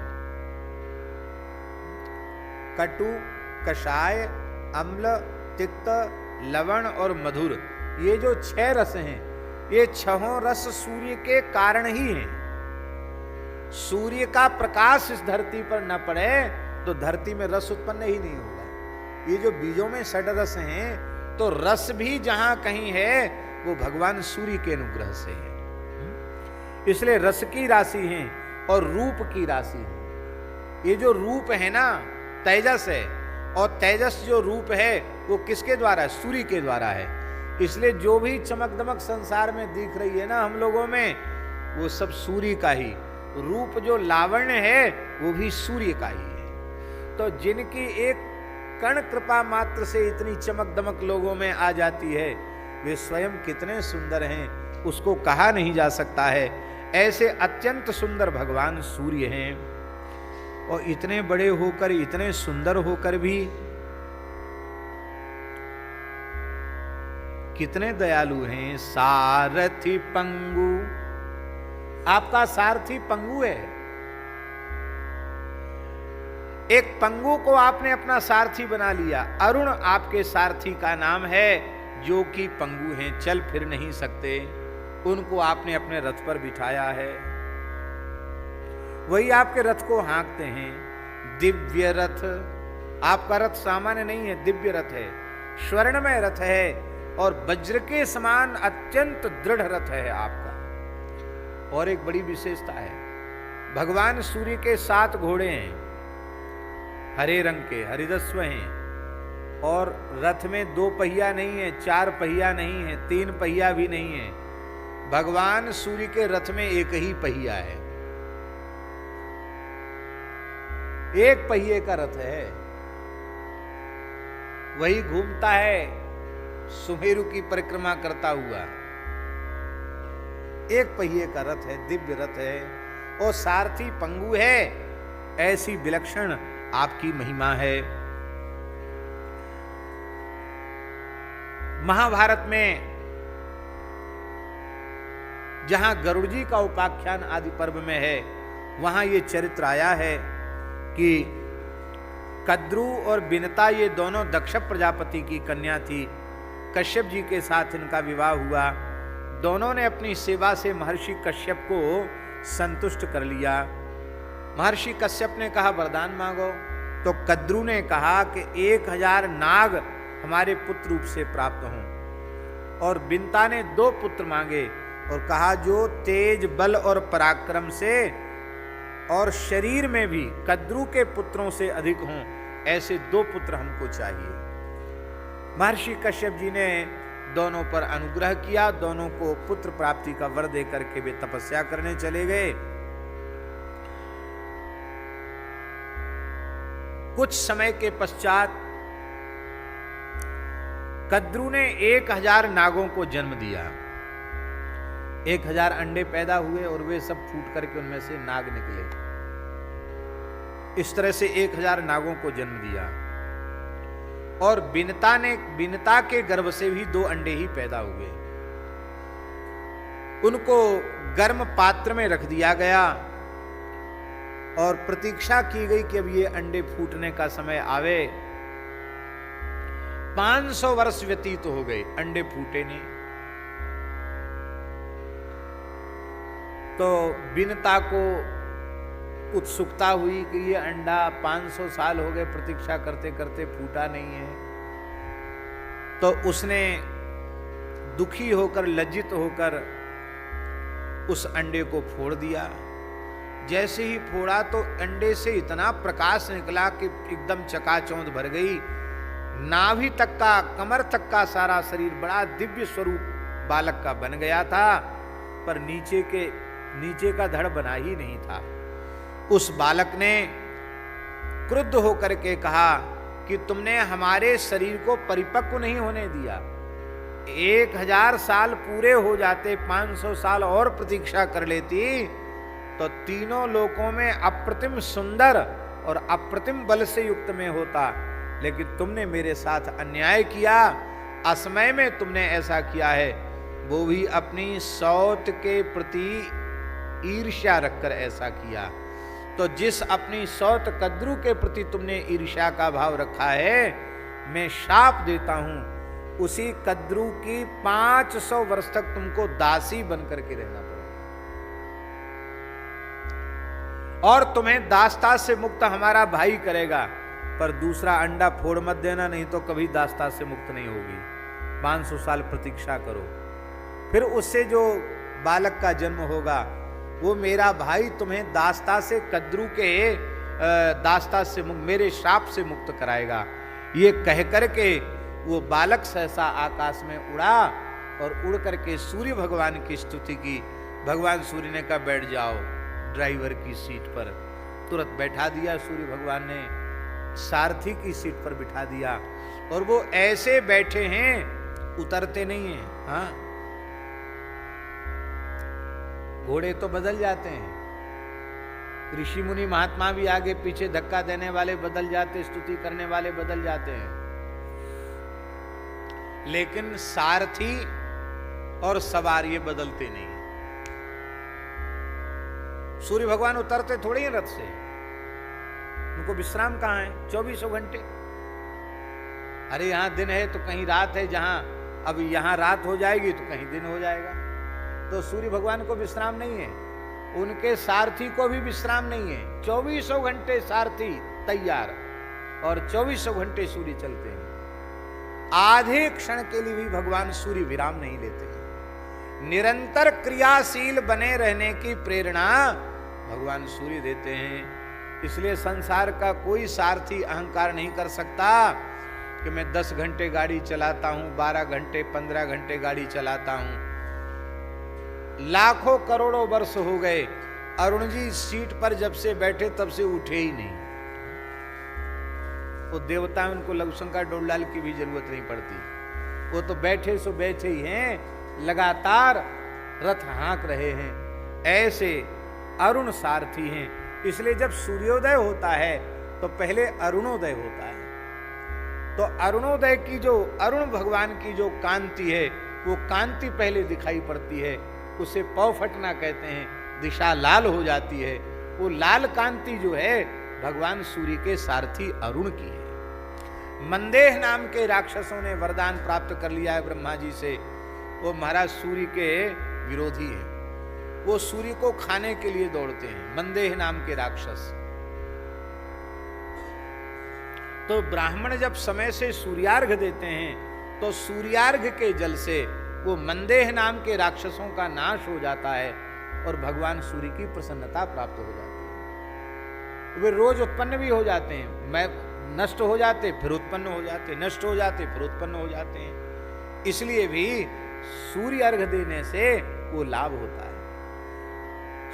कटु, कषाय, अम्ल, तिक्त, लवण और मधुर। ये जो 6 रस हैं, ये 6 रस सूर्य के कारण ही हैं। सूर्य का प्रकाश इस धरती पर न पड़े तो धरती में रस उत्पन्न ही नहीं होगा। ये जो बीजों में षड रस हैं, तो रस भी जहां कहीं है वो भगवान सूर्य के अनुग्रह से है। इसलिए रस की राशि है और रूप की राशि है। ये जो रूप है ना, तेजस है, और तेजस जो रूप है वो किसके द्वारा है? सूर्य के द्वारा है। इसलिए जो भी चमक दमक संसार में दिख रही है ना हम लोगों में, वो सब सूर्य का ही रूप। जो लावण्य है वो भी सूर्य का ही है। तो जिनकी एक कण कृपा मात्र से इतनी चमक दमक लोगों में आ जाती है, वे स्वयं कितने सुंदर हैं उसको कहा नहीं जा सकता है। ऐसे अत्यंत सुंदर भगवान सूर्य हैं, और इतने बड़े होकर, इतने सुंदर होकर भी कितने दयालु हैं। सारथी पंगु, आपका सारथी पंगु है। एक पंगु को आपने अपना सारथी बना लिया। अरुण आपके सारथी का नाम है, जो कि पंगु हैं, चल फिर नहीं सकते। उनको आपने अपने रथ पर बिठाया है, वही आपके रथ को हाँकते हैं। दिव्य रथ, आपका रथ सामान्य नहीं है, दिव्य रथ है, स्वर्णमय रथ है, और वज्र के समान अत्यंत दृढ़ रथ है आपका। और एक बड़ी विशेषता है, भगवान सूर्य के 7 घोड़े हैं, हरे रंग के, हरिदस्व हैं, और रथ में 2 पहिया नहीं है, 4 पहिया नहीं है, 3 पहिया भी नहीं है। भगवान सूर्य के रथ में एक ही पहिया है, एक पहिए का रथ है। वही घूमता है सुमेरु की परिक्रमा करता हुआ। एक पहिए का रथ है, दिव्य रथ है, और सारथी पंगु है। ऐसी विलक्षण आपकी महिमा है। महाभारत में जहां गरुड़ जी का उपाख्यान आदि पर्व में है, वहां ये चरित्र आया है कि कद्रु और बिनता, ये दोनों दक्ष प्रजापति की कन्या थी। कश्यप जी के साथ इनका विवाह हुआ। दोनों ने अपनी सेवा से महर्षि कश्यप को संतुष्ट कर लिया। महर्षि कश्यप ने कहा वरदान मांगो, तो कद्रु ने कहा कि 1000 नाग हमारे पुत्र रूप से प्राप्त हों। और बिनता ने 2 पुत्र मांगे और कहा जो तेज, बल और पराक्रम से और शरीर में भी कद्रु के पुत्रों से अधिक हों, ऐसे 2 पुत्र हमको चाहिए। महर्षि कश्यप जी ने दोनों पर अनुग्रह किया, दोनों को पुत्र प्राप्ति का वर दे करके वे तपस्या करने चले गए। कुछ समय के पश्चात कद्रु ने 1000 नागों को जन्म दिया। 1000 अंडे पैदा हुए और वे सब फूट करके उनमें से नाग निकले। इस तरह से 1000 नागों को जन्म दिया। और बिनता के गर्भ से भी 2 अंडे ही पैदा हुए। उनको गर्म पात्र में रख दिया गया और प्रतीक्षा की गई कि अब ये अंडे फूटने का समय आवे। 500 वर्ष व्यतीत हो गए, अंडे फूटे नहीं। तो बिनता को उत्सुकता हुई कि ये अंडा 500 साल हो गए प्रतीक्षा करते करते फूटा नहीं है। तो उसने दुखी होकर, लज्जित होकर उस अंडे को फोड़ दिया। जैसे ही फोड़ा तो अंडे से इतना प्रकाश निकला कि एकदम चकाचौंध भर गई। नाभि तक का, कमर तक का सारा शरीर बड़ा दिव्य स्वरूप बालक का बन गया था, पर नीचे का धड़ बना ही नहीं था। उस बालक ने क्रुद्ध होकर के कहा कि तुमने हमारे शरीर को परिपक्व नहीं होने दिया। 1000 साल पूरे हो जाते, 500 साल और प्रतीक्षा कर लेती, तो तीनों लोकों में अप्रतिम सुंदर और अप्रतिम बल से युक्त में होता। लेकिन तुमने मेरे साथ अन्याय किया, असमय में तुमने ऐसा किया है, वो भी अपनी सौत के प्रति ईर्ष्या रखकर ऐसा किया। तो जिस अपनी सौत कद्रू के प्रति तुमने ईर्ष्या का भाव रखा है, मैं शाप देता हूं, उसी कद्रू की 500 वर्ष तक तुमको दासी बन करके रहना पड़ेगा, और तुम्हें दासता से मुक्त हमारा भाई करेगा। पर दूसरा अंडा फोड़ मत देना, नहीं तो कभी दासता से मुक्त नहीं होगी। 500 साल प्रतीक्षा करो, फिर उससे जो बालक का जन्म होगा वो मेरा भाई तुम्हें दासता से, कद्रू के दासता से, मेरे श्राप से मुक्त कराएगा। ये कह करके वो बालक सहसा आकाश में उड़ा और उड़ करके सूर्य भगवान की स्तुति की। भगवान सूर्य ने कहा बैठ जाओ ड्राइवर की सीट पर। तुरंत बैठा दिया सूर्य भगवान ने, सारथी की सीट पर बिठा दिया, और वो ऐसे बैठे हैं उतरते नहीं हैं। हाँ, घोड़े तो बदल जाते हैं, ऋषि मुनि महात्मा भी आगे पीछे धक्का देने वाले बदल जाते, स्तुति करने वाले बदल जाते हैं, लेकिन सारथी और सवार ये बदलते नहीं। सूर्य भगवान उतरते थोड़े ही रथ से, उनको विश्राम कहां है? 24 घंटे। अरे यहां दिन है तो कहीं रात है, जहां अब यहां रात हो जाएगी तो कहीं दिन हो जाएगा। तो सूर्य भगवान को विश्राम नहीं है, उनके सारथी को भी विश्राम नहीं है। 24 घंटे सारथी तैयार, और 24 घंटे सूर्य चलते हैं। आधे क्षण के लिए भी भगवान सूर्य विराम नहीं लेते हैं। निरंतर क्रियाशील बने रहने की प्रेरणा भगवान सूर्य देते हैं। इसलिए संसार का कोई सारथी अहंकार नहीं कर सकता कि मैं 10 घंटे गाड़ी चलाता हूं, 12 घंटे 15 घंटे गाड़ी चलाता हूं। लाखों करोड़ों वर्ष हो गए, अरुण जी सीट पर जब से बैठे तब से उठे ही नहीं। वो देवता, उनको लघुशंका डोलडाल की भी जरूरत नहीं पड़ती, वो तो बैठे सो बैठे ही हैं, लगातार रथ हाँक रहे हैं। ऐसे अरुण सारथी हैं। इसलिए जब सूर्योदय होता है तो पहले अरुणोदय होता है। तो अरुणोदय की जो, अरुण भगवान की जो कांति है, वो कांति पहले दिखाई पड़ती है, उसे पौ फटना कहते हैं। दिशा लाल हो जाती है, वो लाल कांति जो है भगवान सूर्य के सारथी अरुण की है। मंदेह नाम के राक्षसों ने वरदान प्राप्त कर लिया है ब्रह्मा जी से, वो महाराज सूर्य के विरोधी हैं। वो सूर्य को खाने के लिए दौड़ते हैं, मंदेह नाम के राक्षस। तो ब्राह्मण जब समय से सूर्यार्घ देते हैं तो सूर्यार्घ के जल से वो मंदेह नाम के राक्षसों का नाश हो जाता है और भगवान सूर्य की प्रसन्नता प्राप्त हो जाती है। वे रोज उत्पन्न भी हो जाते हैं, मैं नष्ट हो जाते फिर उत्पन्न हो जाते, नष्ट हो जाते फिर उत्पन्न हो जाते हैं। इसलिए भी सूर्य अर्घ देने से वो लाभ होता है।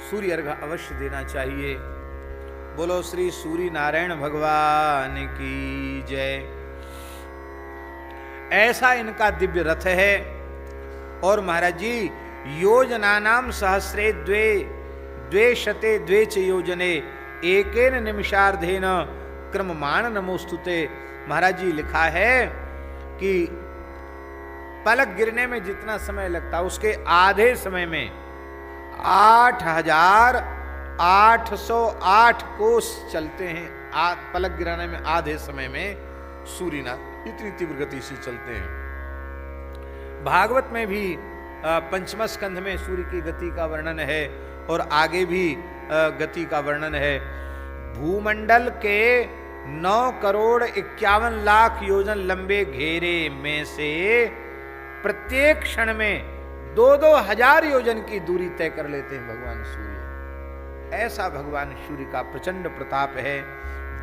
सूर्य अर्घ अवश्य देना चाहिए। बोलो श्री सूर्य नारायण भगवान की जय। ऐसा इनका दिव्य रथ है। और महाराज जी, योजनानाम सहस्रे द्वे शते द्वे च योजने एकेन निमिषार्धेन क्रममाण नमोस्तुते। महाराज जी लिखा है कि पलक गिरने में जितना समय लगता है उसके आधे समय में 8808 कोस चलते हैं। पलक गिराने में आधे समय में सूर्यनाथ इतनी तीव्र गति से चलते हैं। भागवत में भी पंचम स्कंध में सूर्य की गति का वर्णन है और आगे भी गति का वर्णन है। भूमंडल के 9,51,00,000 योजन लंबे घेरे में से प्रत्येक क्षण में 2-2 हजार योजन की दूरी तय कर लेते हैं भगवान सूर्य। ऐसा भगवान सूर्य का प्रचंड प्रताप है।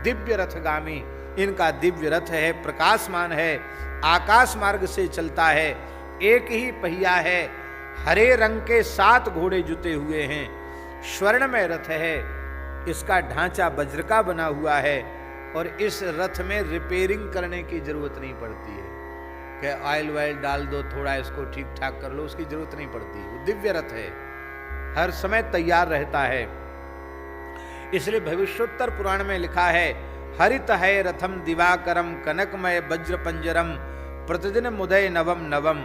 दिव्य रथगामी इनका दिव्य रथ है, प्रकाशमान है, आकाश मार्ग से चलता है, एक ही पहिया है, हरे रंग के 7 घोड़े जुते हुए हैं, स्वर्णमय रथ है, इसका ढांचा वज्र का बना हुआ है, और इस रथ में रिपेयरिंग करने की जरूरत नहीं पड़ती है कि ऑयल वायल डाल दो, थोड़ा इसको ठीक ठाक कर लो, उसकी जरूरत नहीं पड़ती। वो दिव्य रथ है, हर समय तैयार रहता है। इसलिए भविष्योत्तर पुराण में लिखा है, हरित है रथम दिवाकरम कनकमय वज्र पंजरम प्रतिदिन मुदय नवम नवम।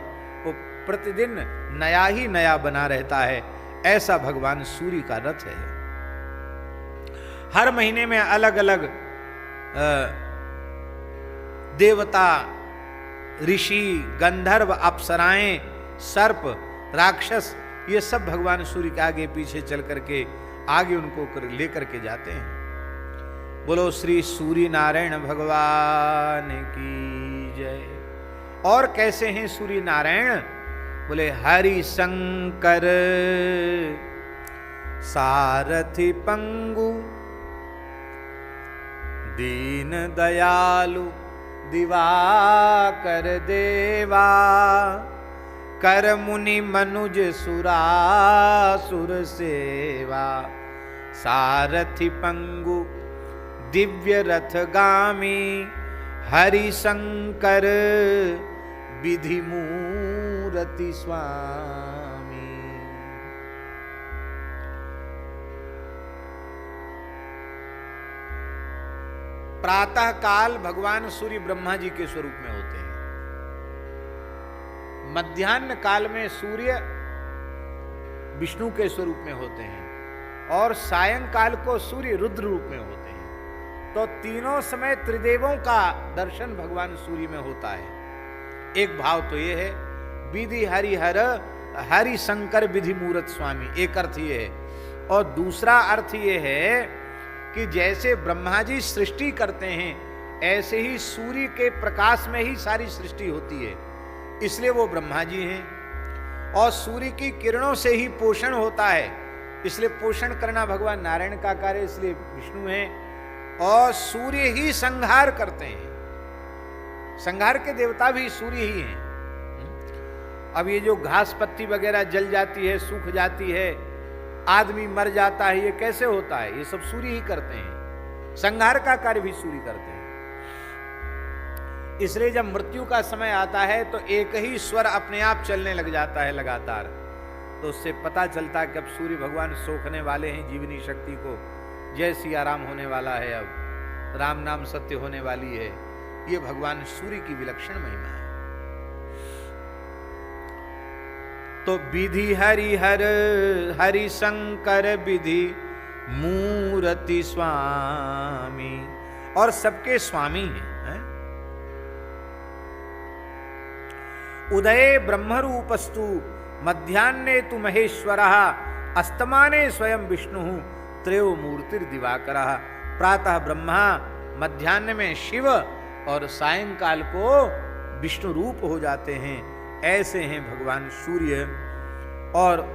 वो प्रतिदिन नया ही नया बना रहता है, ऐसा भगवान सूर्य का रथ है। हर महीने में अलग अलग देवता, ऋषि, गंधर्व, अप्सराएं, सर्प, राक्षस, ये सब भगवान सूर्य के आगे पीछे चल करके आगे उनको लेकर के जाते हैं। बोलो श्री सूर्य नारायण भगवान की जय। और कैसे हैं सूर्य नारायण? बोले हरि शंकर सारथि पंगु दीन दयालु दिवाकर देवा कर मुनि मनुज सुरासुर सेवा सारथि पंगु दिव्य रथ गामी हरि शंकर विधि मूरति स्वामी। प्रातः काल भगवान सूर्य ब्रह्मा जी के स्वरूप में होते हैं, मध्याह्न काल में सूर्य विष्णु के स्वरूप में होते हैं, और सायंकाल को सूर्य रुद्र रूप में होते हैं। तो तीनों समय त्रिदेवों का दर्शन भगवान सूर्य में होता है। एक भाव तो ये है, विधि हरिहर हरि शंकर विधि मूरत स्वामी, एक अर्थ ये है। और दूसरा अर्थ ये है कि जैसे ब्रह्मा जी सृष्टि करते हैं, ऐसे ही सूर्य के प्रकाश में ही सारी सृष्टि होती है, इसलिए वो ब्रह्मा जी हैं। और सूर्य की किरणों से ही पोषण होता है, इसलिए पोषण करना भगवान नारायण का कार्य, इसलिए विष्णु हैं। और सूर्य ही संहार करते हैं, संहार के देवता भी सूर्य ही हैं। अब ये जो घास पत्ती वगैरह जल जाती है, सूख जाती है, आदमी मर जाता है, ये कैसे होता है? ये सब सूर्य ही करते हैं, संहार का कार्य भी सूर्य करते हैं। इसलिए जब मृत्यु का समय आता है तो एक ही स्वर अपने आप चलने लग जाता है लगातार, तो उससे पता चलता है कि अब सूर्य भगवान सोखने वाले हैं जीवनी शक्ति को। जय सिया राम होने वाला है, अब राम नाम सत्य होने वाली है। ये भगवान सूर्य की विलक्षण महिमा है। तो विधि हरिहर हरि शंकर विधि मूरति स्वामी, और सबके स्वामी हैं। उदये ब्रह्मरूपस्तु मध्याह्ने तु महेश्वरः अस्तमाने स्वयं विष्णु त्रयो मूर्तिर्दिवाकरः। प्रातः ब्रह्मा, मध्याह्न में शिव, और सायंकाल को विष्णु रूप हो जाते हैं। ऐसे हैं भगवान सूर्य। और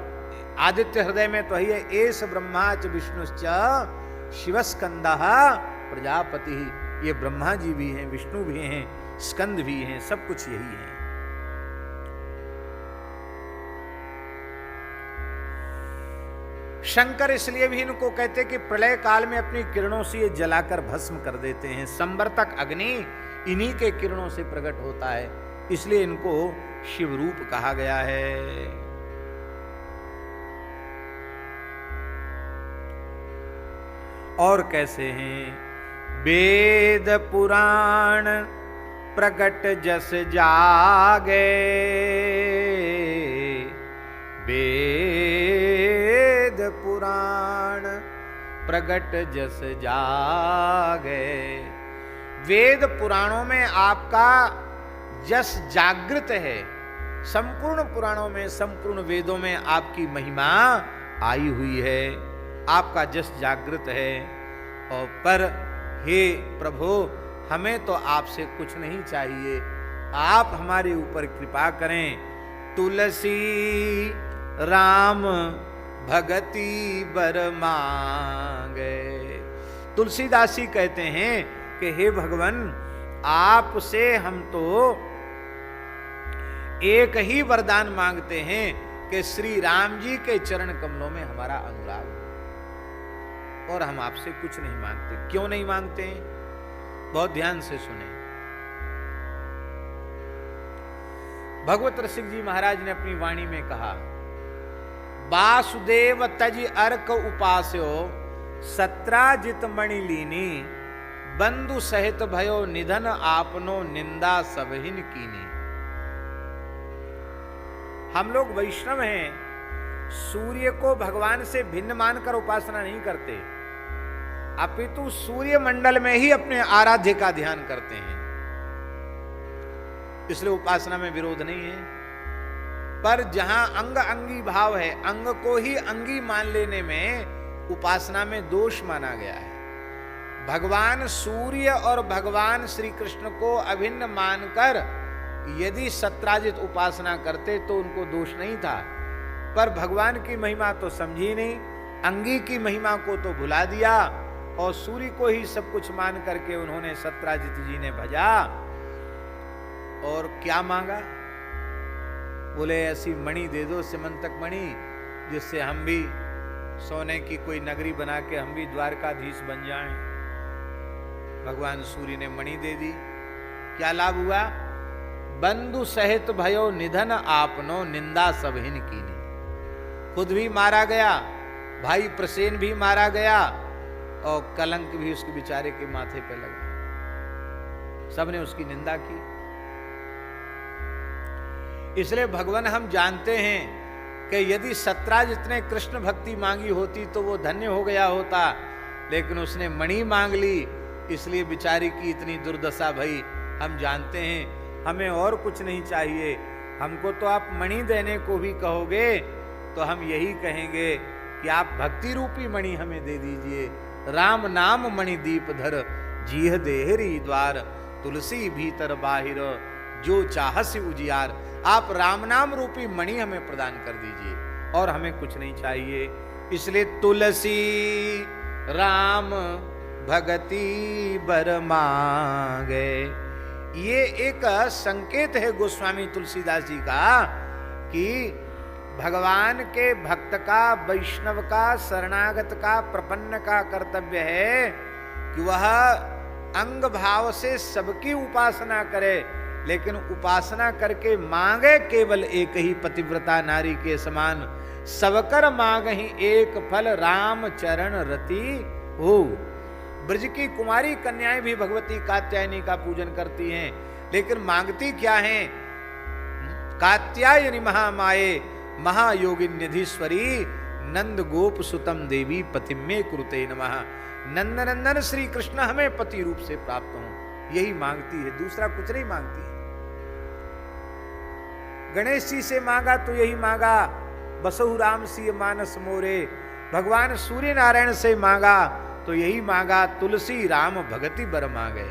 आदित्य हृदय में तो है, एस ब्रह्माच विष्णुश्च शिवस्कंदः प्रजापति। ये ब्रह्मा जी भी हैं, विष्णु भी हैं, स्कंद भी हैं, सब कुछ यही है। शंकर इसलिए भी इनको कहते कि प्रलय काल में अपनी किरणों से ये जलाकर भस्म कर देते हैं। संवर्तक अग्नि इन्हीं के किरणों से प्रकट होता है, इसलिए इनको शिव रूप कहा गया है। और कैसे हैं? वेद पुराण प्रकट जस जागे, वेद पुराण प्रकट जस जागे। वेद पुराणों में आपका जस जागृत है। संपूर्ण पुराणों में, संपूर्ण वेदों में आपकी महिमा आई हुई है, आपका जस जागृत है। और पर हे प्रभु, हमें तो आपसे कुछ नहीं चाहिए, आप हमारे ऊपर कृपा करें। तुलसी राम भगति बर मांगे। तुलसीदास जी कहते हैं कि हे भगवान, आपसे हम तो एक ही वरदान मांगते हैं कि श्री राम जी के चरण कमलों में हमारा अनुराग हो, और हम आपसे कुछ नहीं मांगते। क्यों नहीं मांगते हैं? बहुत ध्यान से सुने। भगवत रसिक जी महाराज ने अपनी वाणी में कहा, वासुदेव तज अर्क उपास्यो सत्राजित मणि लीनी, बंधु सहित भयो निधन आपनो निंदा सबहिन कीनी। हम लोग वैष्णव हैं, सूर्य को भगवान से भिन्न मानकर उपासना नहीं करते, अपितु सूर्य मंडल में ही अपने आराध्य का ध्यान करते हैं, इसलिए उपासना में विरोध नहीं है। पर जहां अंग अंगी भाव है, अंग को ही अंगी मान लेने में उपासना में दोष माना गया है। भगवान सूर्य और भगवान श्री कृष्ण को अभिन्न मानकर यदि सत्राजित उपासना करते तो उनको दोष नहीं था, पर भगवान की महिमा तो समझी नहीं, अंगी की महिमा को तो भुला दिया और सूर्य को ही सब कुछ मान करके उन्होंने सत्राजित जी ने भजा। और क्या मांगा? बोले ऐसी मणि दे दो, सिमंतक मणि, जिससे हम भी सोने की कोई नगरी बना के हम भी द्वारकाधीश बन जाएं। भगवान सूर्य ने मणि दे दी। क्या लाभ हुआ? बंधु सहित भयो निधन आपनो निंदा सबहिन कीनी। खुद भी मारा गया, भाई प्रसेन भी मारा गया और कलंक भी उसके बेचारे के माथे पे लगा। सबने उसकी निंदा की। इसलिए भगवान हम जानते हैं कि यदि सत्राजित ने कृष्ण भक्ति मांगी होती तो वो धन्य हो गया होता, लेकिन उसने मणि मांग ली, इसलिए बेचारी की इतनी दुर्दशा भई। हम जानते हैं हमें और कुछ नहीं चाहिए, हमको तो आप मणि देने को भी कहोगे तो हम यही कहेंगे कि आप भक्ति रूपी मणि हमें दे दीजिए। राम नाम मणि दीप धर, जीह देहरी द्वार, तुलसी भीतर बाहिर, जो चाहसी उजियार। आप राम नाम रूपी मणि हमें प्रदान कर दीजिए और हमें कुछ नहीं चाहिए। इसलिए तुलसी राम भगति बर मांगे, ये एक संकेत है गोस्वामी तुलसीदास जी का कि भगवान के भक्त का, वैष्णव का, शरणागत का, प्रपन्न का कर्तव्य है कि वह अंग भाव से सबकी उपासना करे, लेकिन उपासना करके मांगे केवल एक ही पतिव्रता नारी के समान। सबकर मांग ही एक फल, राम चरण रति हो। ब्रज की कुमारी कन्याएं भी भगवती कात्यायनी का पूजन करती हैं, लेकिन मांगती क्या हैं? कात्यायनी महामाये महायोगिन्यधीश्वरी, नंद गोप सुतम देवी पतिमे कुरुते नमः। नंदनंदन श्री कृष्ण हमें पति रूप से प्राप्त हों, यही मांगती है, दूसरा कुछ नहीं मांगती। गणेश जी से मांगा तो यही मांगा, बसहु राम सी मानस मोरे। भगवान सूर्य नारायण से मांगा तो यही मांगा, तुलसी राम भगति बर मांगे।